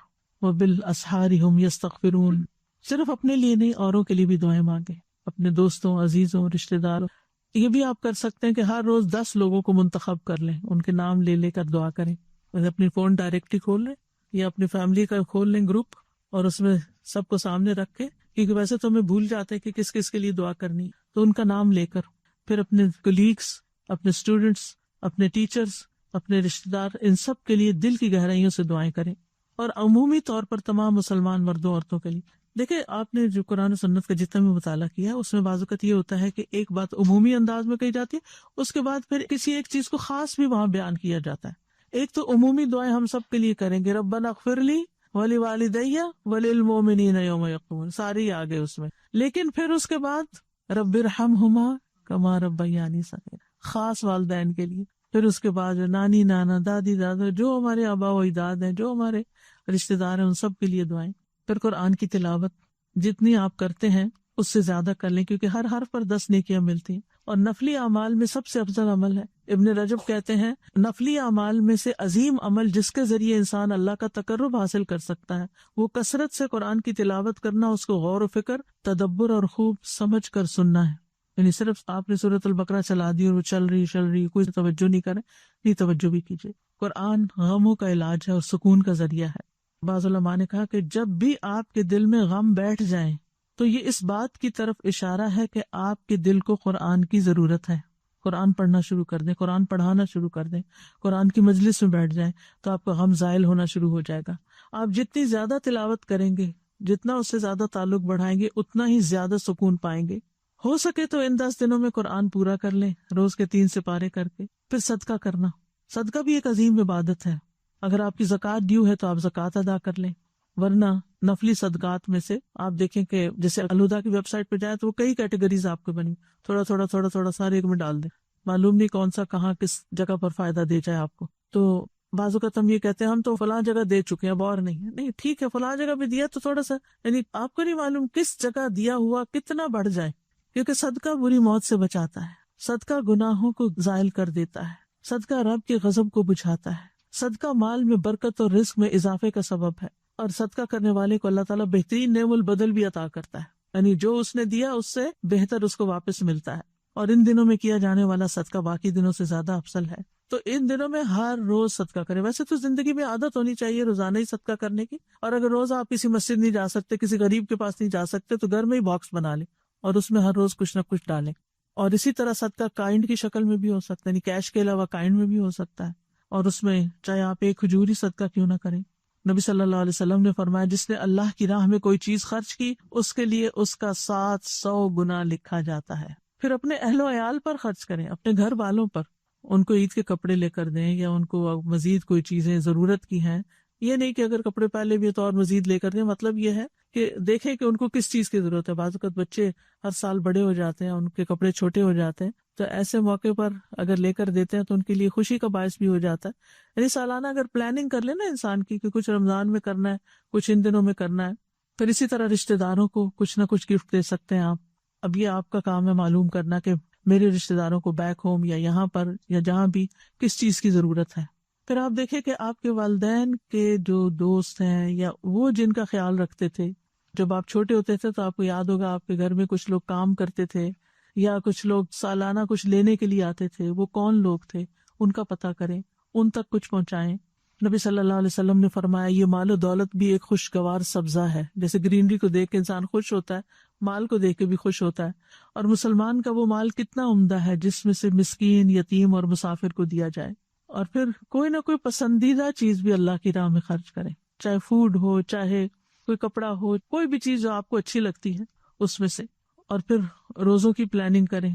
وبالاسحار هم یستغفرون۔ صرف اپنے لیے نہیں، اوروں کے لیے بھی دعائیں مانگیں، اپنے دوستوں، عزیزوں، رشتہ داروں۔ یہ بھی آپ کر سکتے ہیں کہ ہر روز 10 لوگوں کو منتخب کر لیں، ان کے نام لے کر دعا کریں، اپنی فون ڈائریکٹری کھول لیں یا اپنی فیملی کا کھول لیں گروپ، اور اس میں سب کو سامنے رکھ کے، کیونکہ ویسے تو ہمیں بھول جاتے ہیں کہ کس کس کے لیے دعا کرنی، تو ان کا نام لے کر پھر اپنے کولیگس، اپنے اسٹوڈنٹس، اپنے ٹیچرز، اپنے رشتہ دار، ان سب کے لیے دل کی گہرائیوں سے دعائیں کریں، اور عمومی طور پر تمام مسلمان مردوں عورتوں کے لیے۔ دیکھیں، آپ نے جو قرآن و سنت کا جتنا بھی مطالعہ کیا ہے اس میں بعض اوقات یہ ہوتا ہے کہ ایک بات عمومی انداز میں کہی جاتی ہے، اس کے بعد پھر کسی ایک چیز کو خاص بھی وہاں بیان کیا جاتا ہے۔ ایک تو عمومی دعائیں ہم سب کے لیے کریں گے، ربنا اغفر لی ولوالدی وللمؤمنین یوم یقومون، ساری آگے اس میں، لیکن پھر اس کے بعد رب ارحمہما کما ربیانی صغیرا، خاص والدین کے لیے پھر اس کے بعد نانی نانا دادی دادا جو ہمارے آبا و اجداد ہیں، جو ہمارے رشتے دار ہیں، ان سب کے لیے دعائیں. پھر قرآن کی تلاوت جتنی آپ کرتے ہیں اس سے زیادہ کر لیں، کیونکہ ہر حرف پر 10 نیکیاں ملتی ہیں. اور نفلی اعمال میں سب سے افضل عمل ہے. ابن رجب کہتے ہیں نفلی اعمال میں سے عظیم عمل جس کے ذریعے انسان اللہ کا تقرب حاصل کر سکتا ہے وہ کثرت سے قرآن کی تلاوت کرنا، اس کو غور و فکر، تدبر اور خوب سمجھ کر سننا ہے. یعنی صرف آپ نے سورۃ البقرہ چلا دی اور وہ چل رہی کوئی توجہ نہیں کرے، نہیں توجہ بھی کیجیے. قرآن غموں کا علاج ہے اور سکون کا ذریعہ ہے. بعض علماء نے کہا کہ جب بھی آپ کے دل میں غم بیٹھ جائیں تو یہ اس بات کی طرف اشارہ ہے کہ آپ کے دل کو قرآن کی ضرورت ہے. قرآن پڑھنا شروع کر دیں، قرآن پڑھانا شروع کر دیں، قرآن کی مجلس میں بیٹھ جائیں تو آپ کا غم زائل ہونا شروع ہو جائے گا. آپ جتنی زیادہ تلاوت کریں گے، جتنا اس سے زیادہ تعلق بڑھائیں گے، اتنا ہی زیادہ سکون پائیں گے. ہو سکے تو ان 10 دنوں میں قرآن پورا کر لیں، روز کے 3 سپارے کر کے. پھر صدقہ کرنا، صدقہ بھی ایک عظیم عبادت ہے. اگر آپ کی زکوٰۃ ڈیو ہے تو آپ زکوٰۃ ادا کر لیں، ورنہ نفلی صدقات میں سے آپ دیکھیں کہ جیسے الہدا کی ویب سائٹ پہ جائیں تو وہ کئی کیٹیگریز آپ کو بنی، تھوڑا تھوڑا تھوڑا تھوڑا سارے ایک میں ڈال دیں. معلوم نہیں کون سا کہاں کس جگہ پر فائدہ دے جائے آپ کو. تو بعض اوقات ہم یہ کہتے ہیں ہم تو فلاں جگہ دے چکے ہیں، اب اور نہیں ٹھیک ہے، فلاں جگہ بھی دیا تو تھوڑا سا، یعنی آپ کو نہیں معلوم کس جگہ دیا ہوا کتنا بڑھ جائے. کیونکہ صدقہ بری موت سے بچاتا ہے، صدقہ گناہوں کو زائل کر دیتا ہے، صدقہ رب کے غضب کو بجھاتا ہے، صدقہ مال میں برکت اور رزق میں اضافے کا سبب ہے، اور صدقہ کرنے والے کو اللہ تعالیٰ بہترین نعم البدل بھی عطا کرتا ہے. یعنی جو اس نے دیا اس سے بہتر اس کو واپس ملتا ہے. اور ان دنوں میں کیا جانے والا صدقہ باقی دنوں سے زیادہ افضل ہے. تو ان دنوں میں ہر روز صدقہ کریں. ویسے تو زندگی میں عادت ہونی چاہیے روزانہ ہی صدقہ کرنے کی، اور اگر روز آپ کسی مسجد نہیں جا سکتے، کسی غریب کے پاس نہیں جا سکتے، تو گھر میں ہی باکس بنا لیں اور اس میں ہر روز کچھ نہ کچھ ڈالیں. اور اسی طرح صدقہ کائنڈ کی شکل میں بھی ہو سکتا ہے، یعنی کیش کے علاوہ کائنڈ میں بھی ہو سکتا ہے. اور اس میں چاہے آپ ایک کھجور ہی صدقہ کیوں نہ کریں. نبی صلی اللہ علیہ وسلم نے فرمایا جس نے اللہ کی راہ میں کوئی چیز خرچ کی اس کے لیے اس کا 700 گنا لکھا جاتا ہے. پھر اپنے اہل و عیال پر خرچ کریں، اپنے گھر والوں پر، ان کو عید کے کپڑے لے کر دیں یا ان کو مزید کوئی چیزیں ضرورت کی ہیں. یہ نہیں کہ اگر کپڑے پہلے بھی تو اور مزید لے کر دیں. مطلب یہ ہے کہ دیکھیں کہ ان کو کس چیز کی ضرورت ہے. بعض اوقات بچے ہر سال بڑے ہو جاتے ہیں، ان کے کپڑے چھوٹے ہو جاتے ہیں، تو ایسے موقع پر اگر لے کر دیتے ہیں تو ان کے لیے خوشی کا باعث بھی ہو جاتا ہے. یعنی سالانہ اگر پلاننگ کر لیں نا انسان کی کہ کچھ رمضان میں کرنا ہے، کچھ ان دنوں میں کرنا ہے. پھر اسی طرح رشتہ داروں کو کچھ نہ کچھ گفٹ دے سکتے ہیں آپ. اب یہ آپ کا کام ہے معلوم کرنا کہ میرے رشتہ داروں کو بیک ہوم یا یہاں پر یا جہاں بھی کس چیز کی ضرورت ہے. پھر آپ دیکھیں کہ آپ کے والدین کے جو دوست ہیں یا وہ جن کا خیال رکھتے تھے، جب آپ چھوٹے ہوتے تھے تو آپ کو یاد ہوگا آپ کے گھر میں کچھ لوگ کام کرتے تھے یا کچھ لوگ سالانہ کچھ لینے کے لیے آتے تھے. وہ کون لوگ تھے ان کا پتہ کریں، ان تک کچھ پہنچائیں. نبی صلی اللہ علیہ وسلم نے فرمایا یہ مال و دولت بھی ایک خوشگوار سبزہ ہے. جیسے گرینری کو دیکھ کے انسان خوش ہوتا ہے، مال کو دیکھ کے بھی خوش ہوتا ہے. اور مسلمان کا وہ مال کتنا عمدہ ہے جس میں سے مسکین، یتیم اور مسافر کو دیا جائے. اور پھر کوئی نہ کوئی پسندیدہ چیز بھی اللہ کی راہ میں خرچ کریں، چاہے فوڈ ہو، چاہے کوئی کپڑا ہو، کوئی بھی چیز جو آپ کو اچھی لگتی ہے اس میں سے. اور پھر روزوں کی پلاننگ کریں.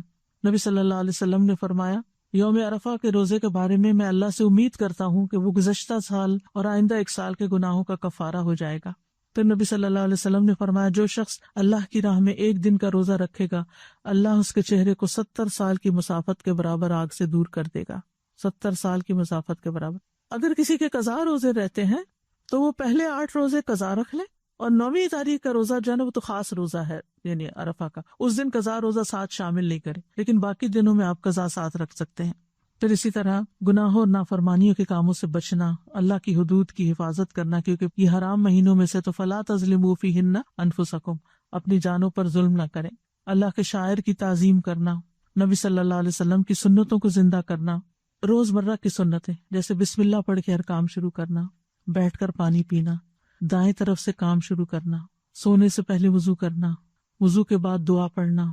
نبی صلی اللہ علیہ وسلم نے فرمایا یوم عرفہ کے روزے کے بارے میں اللہ سے امید کرتا ہوں کہ وہ گزشتہ سال اور آئندہ 1 سال کے گناہوں کا کفارہ ہو جائے گا. پھر نبی صلی اللہ علیہ وسلم نے فرمایا جو شخص اللہ کی راہ میں 1 دن کا روزہ رکھے گا اللہ اس کے چہرے کو 70 سال کی مسافت کے برابر آگ سے دور کر دے گا. 70 سال کی مسافت کے برابر. اگر کسی کے قضا روزے رہتے ہیں تو وہ پہلے 8 روزے قضا رکھ لیں، اور 9ویں تاریخ کا روزہ جو ہے نا وہ تو خاص روزہ ہے یعنی عرفہ کا، اس دن قضا روزہ ساتھ شامل نہیں کریں، لیکن باقی دنوں میں آپ قضا ساتھ رکھ سکتے ہیں. پھر اسی طرح گناہوں اور نافرمانیوں کے کاموں سے بچنا، اللہ کی حدود کی حفاظت کرنا، کیونکہ یہ حرام مہینوں میں سے تو فلا تظلموا فیہن انفسکم، اپنی جانوں پر ظلم نہ کریں. اللہ کے شاعر کی تعظیم کرنا، نبی صلی اللہ علیہ وسلم کی سنتوں کو زندہ کرنا، روزمرہ کی سنتیں جیسے بسم اللہ پڑھ کے ہر کام شروع کرنا، بیٹھ کر پانی پینا، دائیں طرف سے کام شروع کرنا، سونے سے پہلے وضو کرنا، وضو کے بعد دعا پڑھنا،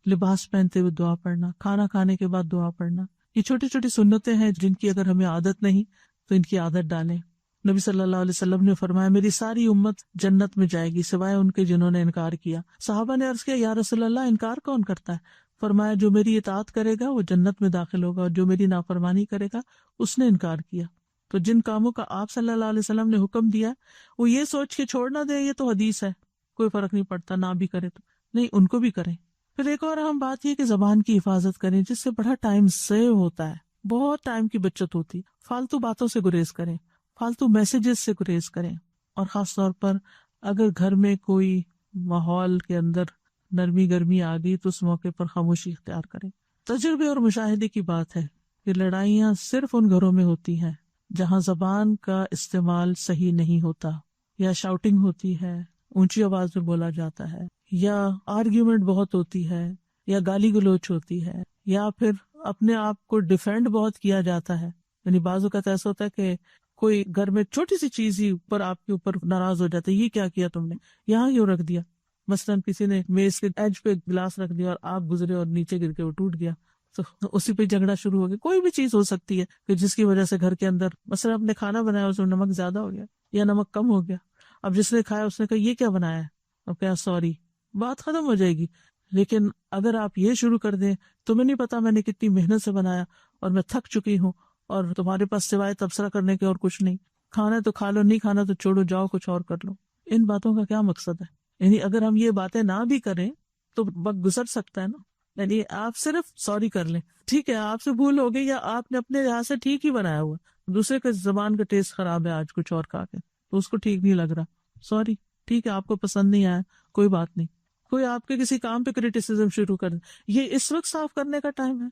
لباس پہنتے ہوئے دعا پڑھنا، کھانا کھانے کے بعد دعا پڑھنا. یہ چھوٹی چھوٹی سنتیں ہیں جن کی اگر ہمیں عادت نہیں تو ان کی عادت ڈالیں. نبی صلی اللہ علیہ وسلم نے فرمایا میری ساری امت جنت میں جائے گی سوائے ان کے جنہوں نے انکار کیا. صحابہ نے عرض کیا یا رسول اللہ انکار کون کرتا ہے؟ فرمایا جو میری اطاعت کرے گا وہ جنت میں داخل ہوگا اور جو میری نافرمانی کرے گا اس نے انکار کیا. تو جن کاموں کا آپ صلی اللہ علیہ وسلم نے حکم دیا وہ یہ سوچ کے چھوڑ نہ دیں یہ تو حدیث ہے کوئی فرق نہیں پڑتا، نہ بھی کرے تو نہیں، ان کو بھی کریں. پھر ایک اور اہم بات یہ کہ زبان کی حفاظت کریں جس سے بڑا ٹائم سیو ہوتا ہے، بہت ٹائم کی بچت ہوتی. فالتو باتوں سے گریز کریں, فالتو میسیجز سے گریز کریں, اور خاص طور پر اگر گھر میں کوئی ماحول کے اندر نرمی گرمی آ گئی تو اس موقع پر خاموشی اختیار کریں. تجربے اور مشاہدے کی بات ہے کہ لڑائیاں صرف ان گھروں میں ہوتی ہیں جہاں زبان کا استعمال صحیح نہیں ہوتا, یا شاؤٹنگ ہوتی ہے, اونچی آواز میں بولا جاتا ہے, یا آرگیومنٹ بہت ہوتی ہے, یا گالی گلوچ ہوتی ہے, یا پھر اپنے آپ کو ڈیفینڈ بہت کیا جاتا ہے. یعنی بعض اوقات ایسا ہوتا ہے کہ کوئی گھر میں چھوٹی سی چیز ہی اوپر آپ کے اوپر ناراض ہو جاتا ہے, یہ کیا کیا تم نے, یہاں کیوں رکھ دیا. مثلاً کسی نے میز کے ایج پہ گلاس رکھ دیا اور آپ گزرے اور نیچے گر کے وہ ٹوٹ گیا, تو اسی پہ جھگڑا شروع ہو گیا. کوئی بھی چیز ہو سکتی ہے کہ جس کی وجہ سے گھر کے اندر مثلاً آپ نے کھانا بنایا اس میں نمک زیادہ ہو گیا یا نمک کم ہو گیا. اب جس نے کھایا اس نے کہا یہ کیا بنایا ہے, اب کہا سوری, بات ختم ہو جائے گی. لیکن اگر آپ یہ شروع کر دیں تمہیں نہیں پتا میں نے کتنی محنت سے بنایا اور میں تھک چکی ہوں اور تمہارے پاس سوائے تبصرہ کرنے کے اور کچھ نہیں, کھانا ہے تو کھا لو, نہیں کھانا تو چھوڑو, جاؤ کچھ اور کر لو. ان باتوں کا کیا مقصد ہے؟ یعنی اگر ہم یہ باتیں نہ بھی کریں تو وقت گزر سکتا ہے نا. یعنی آپ صرف سوری کر لیں, ٹھیک ہے آپ سے بھول ہو گئی یا آپ نے اپنے لحاظ سے ٹھیک ہی بنایا ہوا, دوسرے کے زبان کا ٹیسٹ خراب ہے آج کچھ اور کھا کے تو اس کو ٹھیک نہیں لگ رہا, سوری, ٹھیک ہے آپ کو پسند نہیں آیا, کوئی بات نہیں. کوئی آپ کے کسی کام پہ کریٹیسزم شروع کر دے, یہ اس وقت صاف کرنے کا ٹائم ہے.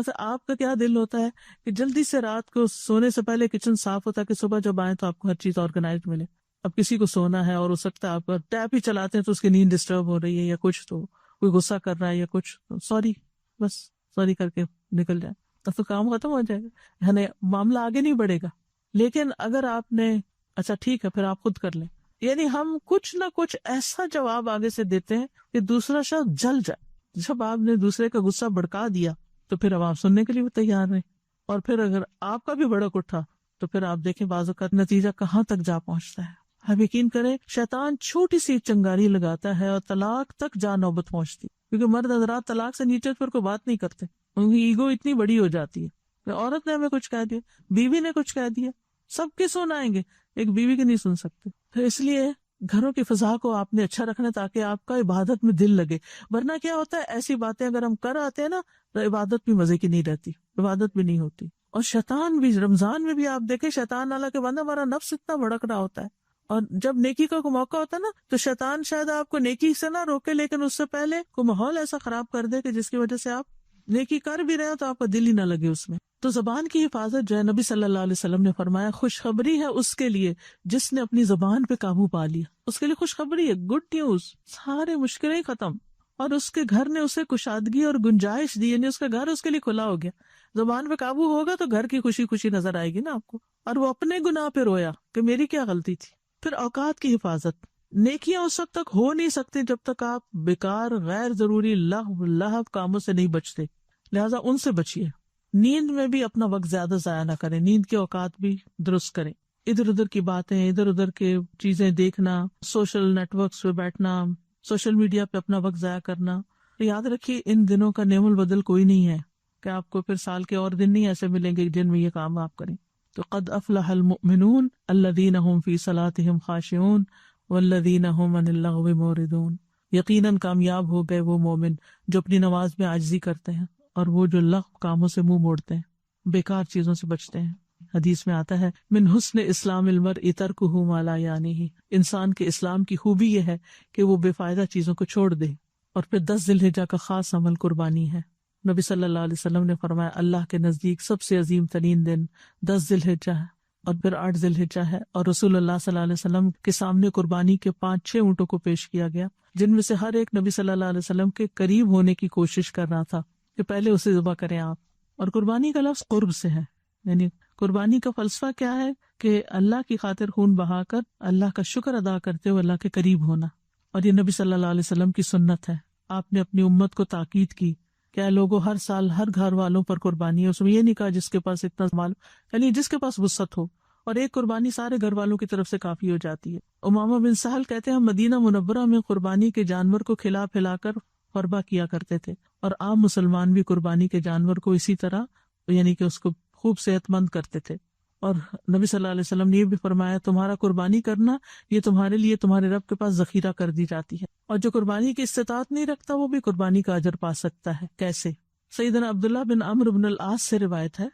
آپ کا کیا دل ہوتا ہے کہ جلدی سے رات کو سونے سے پہلے کچن صاف ہوتا ہے کہ صبح جب آئے تو آپ کو ہر چیز آرگنائز ملے. اب کسی کو سونا ہے اور ہو سکتا ہے آپ کا ٹیپ ہی چلاتے ہیں تو اس کی نیند ڈسٹرب ہو رہی ہے یا کچھ, تو کوئی غصہ کر رہا ہے یا کچھ, سوری, بس سوری کر کے نکل جائے تو کام ختم ہو جائے گا, یعنی معاملہ آگے نہیں بڑھے گا. لیکن اگر آپ نے اچھا ٹھیک ہے پھر آپ خود کر لیں, یعنی ہم کچھ نہ کچھ ایسا جواب آگے سے دیتے ہیں کہ دوسرا شخص جل جائے. جب آپ نے دوسرے کا غصہ بھڑکا دیا تو پھر اب آپ سننے کے لیے بھی تیار نہیں, اور پھر اگر آپ کا بھی بھڑک اٹھا تو پھر آپ دیکھیں بعض اوقات نتیجہ کہاں تک جا پہنچتا ہے. آپ یقین کریں شیطان چھوٹی سی چنگاری لگاتا ہے اور طلاق تک جا نوبت پہنچتی, کیونکہ مرد حضرات طلاق سے نیچے پھر کوئی بات نہیں کرتے, ان کی ایگو اتنی بڑی ہو جاتی ہے کہ عورت نے ہمیں کچھ کہہ دیا, بیوی نے کچھ کہہ دیا, سب کے سنائیں گے, ایک بیوی کے نہیں سن سکتے. تو اس لیے گھروں کی فضا کو آپ نے اچھا رکھنا تاکہ آپ کا عبادت میں دل لگے. ورنہ کیا ہوتا ہے, ایسی باتیں اگر ہم کر آتے ہیں نا تو عبادت بھی مزے کی نہیں رہتی, عبادت بھی نہیں ہوتی. اور شیطان بھی رمضان میں بھی آپ دیکھیں شیطان اللہ کے بندہ ہمارا نفس اتنا بھڑک رہا ہوتا ہے, اور جب نیکی کا کوئی موقع ہوتا ہے نا تو شیطان شاید آپ کو نیکی سے نہ روکے لیکن اس سے پہلے کوئی ماحول ایسا خراب کر دے کہ جس کی وجہ سے آپ نیکی کر بھی رہے ہو تو آپ کا دل ہی نہ لگے اس میں. تو زبان کی حفاظت جو ہے نبی صلی اللہ علیہ وسلم نے فرمایا خوشخبری ہے اس کے لیے جس نے اپنی زبان پہ قابو پا لیا, اس کے لیے خوشخبری ہے, گڈ نیوز, سارے مشکلیں ختم, اور اس کے گھر نے اسے کشادگی اور گنجائش دی, یعنی اس کا گھر اس کے لیے کھلا ہو گیا. زبان پہ قابو ہوگا تو گھر کی خوشی خوشی نظر آئے گی نا آپ کو, اور وہ اپنے گناہ پہ رویا کہ میری کیا غلطی تھی. پھر اوقات کی حفاظت, نیکیاں اس وقت تک ہو نہیں سکتی جب تک آپ بیکار غیر ضروری لغو لہو کاموں سے نہیں بچتے, لہٰذا ان سے بچیے. نیند میں بھی اپنا وقت زیادہ ضائع نہ کریں, نیند کے اوقات بھی درست کریں. ادھر ادھر کی باتیں, ادھر ادھر کے چیزیں دیکھنا, سوشل نیٹ ورکس پہ بیٹھنا, سوشل میڈیا پہ اپنا وقت ضائع کرنا, یاد رکھیے ان دنوں کا نعم البدل کوئی نہیں ہے کہ آپ کو پھر سال کے اور دن نہیں ایسے ملیں گے جن میں یہ کام آپ کریں. تو قد افلح المؤمنون الذین هم فی صلاتهم خاشعون والذین هم عن اللغو معرضون, یقیناً کامیاب ہو گئے وہ مومن جو اپنی نماز میں عاجزی کرتے ہیں اور وہ جو لغو کاموں سے منہ موڑتے ہیں, بیکار چیزوں سے بچتے ہیں. حدیث میں آتا ہے من حسن اسلام المرء ترکہ ما لا یعنیہ, انسان کے اسلام کی خوبی یہ ہے کہ وہ بے فائدہ چیزوں کو چھوڑ دے. اور پھر 10 ذی الحجہ کا خاص عمل قربانی ہے. نبی صلی اللہ علیہ وسلم نے فرمایا اللہ کے نزدیک سب سے عظیم ترین دن 10 ذی الحجہ ہے اور پھر 8 ذی الحجہ ہے, اور رسول اللہ صلی اللہ علیہ وسلم کے سامنے قربانی کے 5-6 اونٹوں کو پیش کیا گیا, جن میں سے ہر ایک نبی صلی اللہ علیہ وسلم کے قریب ہونے کی کوشش کر رہا تھا کہ پہلے اسے ذبح کریں آپ. اور قربانی کا لفظ قرب سے ہے, یعنی قربانی کا فلسفہ کیا ہے کہ اللہ کی خاطر خون بہا کر اللہ کا شکر ادا کرتے ہوئے اللہ کے قریب ہونا. اور یہ نبی صلی اللہ علیہ وسلم کی سنت ہے. آپ نے اپنی امت کو تاکید کی کہ اے لوگوں ہر سال ہر گھر والوں پر قربانی ہے. اس میں یہ نہیں کہا جس کے پاس اتنا مال, یعنی جس کے پاس وسعت ہو, اور ایک قربانی سارے گھر والوں کی طرف سے کافی ہو جاتی ہے. امامہ بن سہل کہتے ہیں ہم مدینہ منورہ میں قربانی کے جانور کو کھلا پھلا کر قربہ کیا کرتے تھے, اور عام مسلمان بھی قربانی کے جانور کو اسی طرح یعنی کہ اس کو خوب صحت مند کرتے تھے. اور نبی صلی اللہ علیہ وسلم نے یہ بھی فرمایا تمہارا قربانی کرنا یہ تمہارے لیے تمہارے رب کے پاس ذخیرہ کر دی جاتی ہے, اور جو قربانی کی استطاعت نہیں رکھتا وہ بھی قربانی کا اجر پا سکتا ہے. کیسے؟ سیدنا عبداللہ بن عمرو بن العاص سے روایت ہے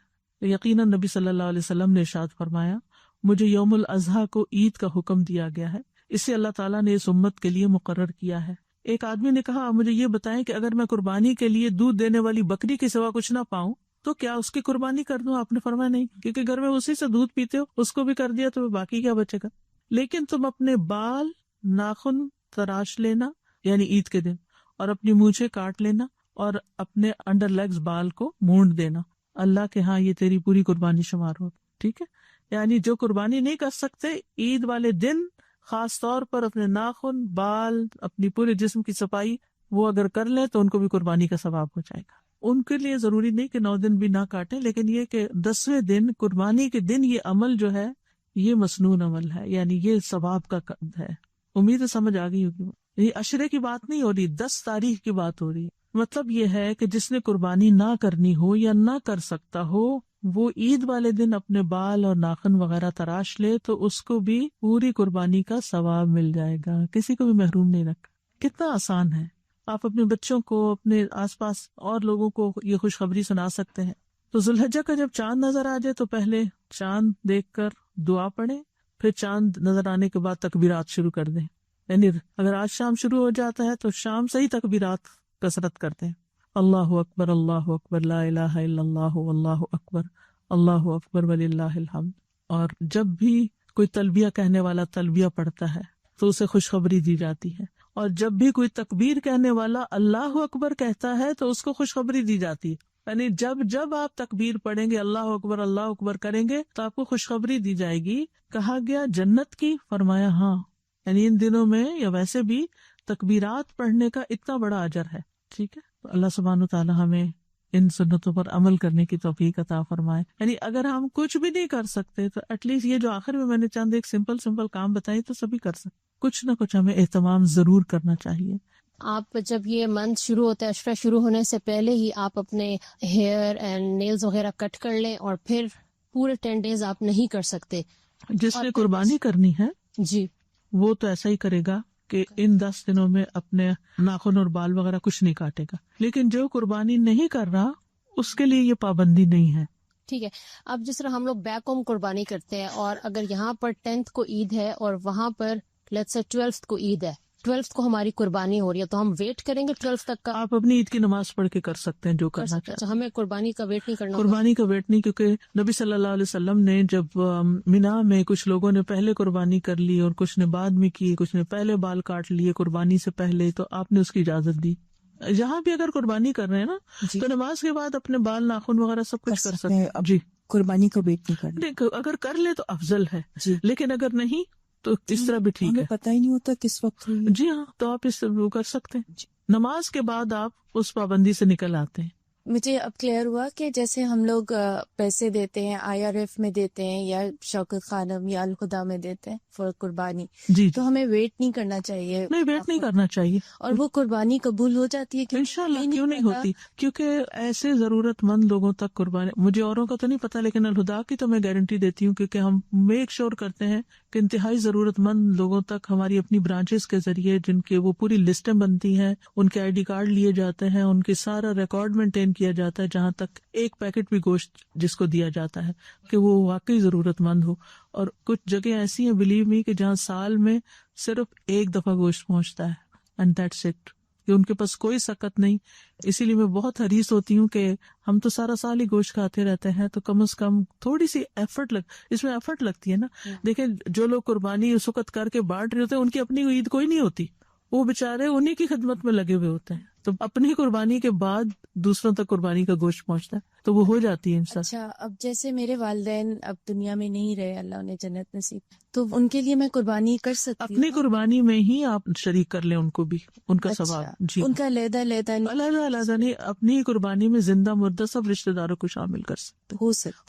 یقیناً نبی صلی اللہ علیہ وسلم نے ارشاد فرمایا مجھے یوم الاضحیٰ کو عید کا حکم دیا گیا ہے، اسے اللہ تعالیٰ نے اس امت کے لیے مقرر کیا ہے۔ ایک آدمی نے کہا مجھے یہ بتائیں کہ اگر میں قربانی کے لیے دودھ دینے والی بکری کے سوا کچھ نہ پاؤں تو کیا اس کی قربانی کر دوں؟ آپ نے فرمایا نہیں، کیونکہ گھر میں اسی سے دودھ پیتے ہو، اس کو بھی کر دیا تو باقی کیا بچے گا۔ لیکن تم اپنے بال ناخن تراش لینا یعنی عید کے دن، اور اپنی مونچھیں کاٹ لینا اور اپنے انڈر لیگز بال کو مونڈ دینا، اللہ کے ہاں یہ تیری پوری قربانی شمار ہو۔ ٹھیک ہے، یعنی جو قربانی نہیں کر سکتے عید والے دن خاص طور پر اپنے ناخن، بال، اپنی پورے جسم کی صفائی وہ اگر کر لیں تو ان کو بھی قربانی کا ثواب ہو جائے گا۔ ان کے لیے ضروری نہیں کہ 9 دن بھی نہ کاٹیں، لیکن یہ کہ 10ویں دن قربانی کے دن یہ عمل جو ہے یہ مسنون عمل ہے، یعنی یہ ثواب کا قد ہے۔ امید ہے سمجھ آ گئی ہوگی۔ یہ عشرے کی بات نہیں ہو رہی، 10 تاریخ کی بات ہو رہی ہے۔ مطلب یہ ہے کہ جس نے قربانی نہ کرنی ہو یا نہ کر سکتا ہو وہ عید والے دن اپنے بال اور ناخن وغیرہ تراش لے تو اس کو بھی پوری قربانی کا ثواب مل جائے گا، کسی کو بھی محروم نہیں رکھا۔ کتنا آسان ہے، آپ اپنے بچوں کو، اپنے آس پاس اور لوگوں کو یہ خوشخبری سنا سکتے ہیں۔ تو ذوالحجہ کا جب چاند نظر آ جائے تو پہلے چاند دیکھ کر دعا پڑھیں، پھر چاند نظر آنے کے بعد تکبیرات شروع کر دیں، یعنی اگر آج شام شروع ہو جاتا ہے تو شام سے ہی تکبیرات کثرت کرتے ہیں، اللہ اکبر لا الہ الا اللہ واللہ اکبر وللہ الحمد۔ اور جب بھی کوئی تلبیہ کہنے والا تلبیہ پڑھتا ہے تو اسے خوشخبری دی جاتی ہے، اور جب بھی کوئی تکبیر کہنے والا اللہ اکبر کہتا ہے تو اس کو خوشخبری دی جاتی ہے، یعنی جب آپ تکبیر پڑھیں گے، اللہ اکبر کریں گے تو آپ کو خوشخبری دی جائے گی۔ کہا گیا جنت کی؟ فرمایا ہاں، یعنی ان دنوں میں یا ویسے بھی تکبیرات پڑھنے کا اتنا بڑا اجر ہے۔ ٹھیک ہے، تو اللہ سبحانہ وتعالی ہمیں ان سنتوں پر عمل کرنے کی توفیق عطا فرمائے۔ یعنی اگر ہم کچھ بھی نہیں کر سکتے تو ایٹ لیسٹ یہ جو آخر میں نے چند ایک سمپل کام بتائی تو سبھی کر سکتے، کچھ نہ کچھ ہمیں اہتمام ضرور کرنا چاہیے۔ آپ جب یہ منتھ شروع ہوتا ہے، عشرہ شروع ہونے سے پہلے ہی آپ اپنے ہیئر اینڈ نیلز وغیرہ کٹ کر لیں، اور پھر پورے 10 days آپ نہیں کر سکتے۔ جس نے قربانی کرنی ہے جی وہ تو ایسا ہی کرے گا کہ ان 10 دنوں میں اپنے ناخن اور بال وغیرہ کچھ نہیں کاٹے گا، لیکن جو قربانی نہیں کر رہا اس کے لیے یہ پابندی نہیں ہے۔ ٹھیک ہے، اب جس طرح ہم لوگ بیک ہوم قربانی کرتے ہیں، اور اگر یہاں پر 10th کو عید ہے اور وہاں پر لیٹس سے 12th کو عید ہے، 12th کو ہماری قربانی ہو رہی ہے، تو ہم ویٹ کریں گے 12th تک کا؟ آپ اپنی عید کی نماز پڑھ کے کر سکتے ہیں جو کرنا چاہتے ہیں، ہمیں قربانی کا ویٹ نہیں کرنا؟ قربانی کا ویٹ نہیں، کیونکہ نبی صلی اللہ علیہ وسلم نے جب مینا میں کچھ لوگوں نے پہلے قربانی کر لی اور کچھ نے بعد میں کی، کچھ نے پہلے بال کاٹ لیے قربانی سے پہلے، تو آپ نے اس کی اجازت دی۔ جہاں بھی اگر قربانی کر رہے ہیں نا تو نماز کے بعد اپنے بال ناخن وغیرہ سب کچھ کر سکتے ہیں۔ جی، قربانی کا ویٹ نہیں کرنا، اگر کر لے تو افضل ہے، لیکن اگر نہیں تو اس طرح بھی ٹھیک ہے، ہمیں پتہ ہی نہیں ہوتا کس وقت ہوئی۔ جی ہاں، تو آپ اس وہ کر سکتے ہیں، نماز کے بعد آپ اس پابندی سے نکل آتے ہیں۔ مجھے اب کلیئر ہوا کہ جیسے ہم لوگ پیسے دیتے ہیں IRF میں دیتے ہیں یا شوکت خانم یا الخدا میں دیتے ہیں فور قربانی، جی تو ہمیں ویٹ نہیں کرنا چاہیے؟ نہیں، ویٹ نہیں کرنا چاہیے، اور وہ قربانی قبول ہو جاتی ہے؟ انشاءاللہ کیوں نہیں ہوتی، کیونکہ ایسے ضرورت مند لوگوں تک قربانی، مجھے اوروں کا تو نہیں پتا لیکن الہدا کی تو میں گارنٹی دیتی ہوں، کیونکہ ہم میک شور کرتے ہیں کہ انتہائی ضرورت مند لوگوں تک ہماری اپنی برانچز کے ذریعے، جن کے وہ پوری لسٹیں بنتی ہیں، ان کے ID کارڈ لیے جاتے ہیں، ان کے سارا ریکارڈ مینٹین کیا جاتا ہے، جہاں تک ایک پیکٹ بھی گوشت جس کو دیا جاتا ہے کہ وہ واقعی ضرورت مند ہو۔ اور کچھ جگہ ایسی ہیں بلیو می کہ جہاں سال میں صرف ایک دفعہ گوشت پہنچتا ہے، اینڈ دیٹس اٹ، کہ ان کے پاس کوئی سکت نہیں۔ اسی لیے میں بہت حریص ہوتی ہوں کہ ہم تو سارا سال ہی گوشت کھاتے رہتے ہیں، تو کم از کم تھوڑی سی اس میں ایفرٹ لگتی ہے نا۔ دیکھیں جو لوگ قربانی اس وقت کر کے بانٹ رہے ہوتے ہیں ان کی اپنی عید کوئی نہیں ہوتی، وہ بےچارے انہی کی خدمت میں لگے ہوئے ہوتے ہیں، تو اپنی قربانی کے بعد دوسروں تک قربانی کا گوشت پہنچتا ہے تو وہ ہو جاتی ہے انسان۔ اچھا، اب جیسے میرے والدین اب دنیا میں نہیں رہے، اللہ انہیں جنت نصیب، تو ان کے لیے میں قربانی کر سکتی ہوں؟ اپنی قربانی میں ہی آپ شریک کر لیں ان کو بھی، ان کا ثواب۔ جی، ان کا علیحدہ علیحدہ نہیں، اپنی قربانی میں زندہ مردہ سب رشتہ داروں کو شامل کر سکتے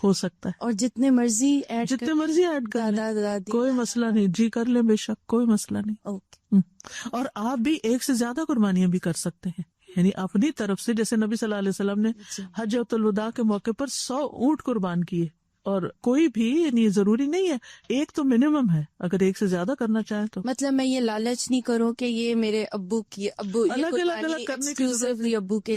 ہو سکتا ہے، اور جتنے مرضی ایڈ کر لیں، کوئی مسئلہ نہیں، جی کر لیں، بے شک کوئی مسئلہ نہیں۔ اور آپ بھی ایک سے زیادہ قربانیاں بھی کر سکتے ہیں، یعنی اپنی طرف سے، جیسے نبی صلی اللہ علیہ وسلم نے حجۃ الوداع کے موقع پر 100 اونٹ قربان کیے، اور کوئی بھی یعنی ضروری نہیں ہے، ایک تو منیمم ہے، اگر ایک سے زیادہ کرنا چاہیں تو۔ مطلب میں یہ لالچ نہیں کروں کہ یہ میرے ابو کی الگ الگ کرنے کی ابو کے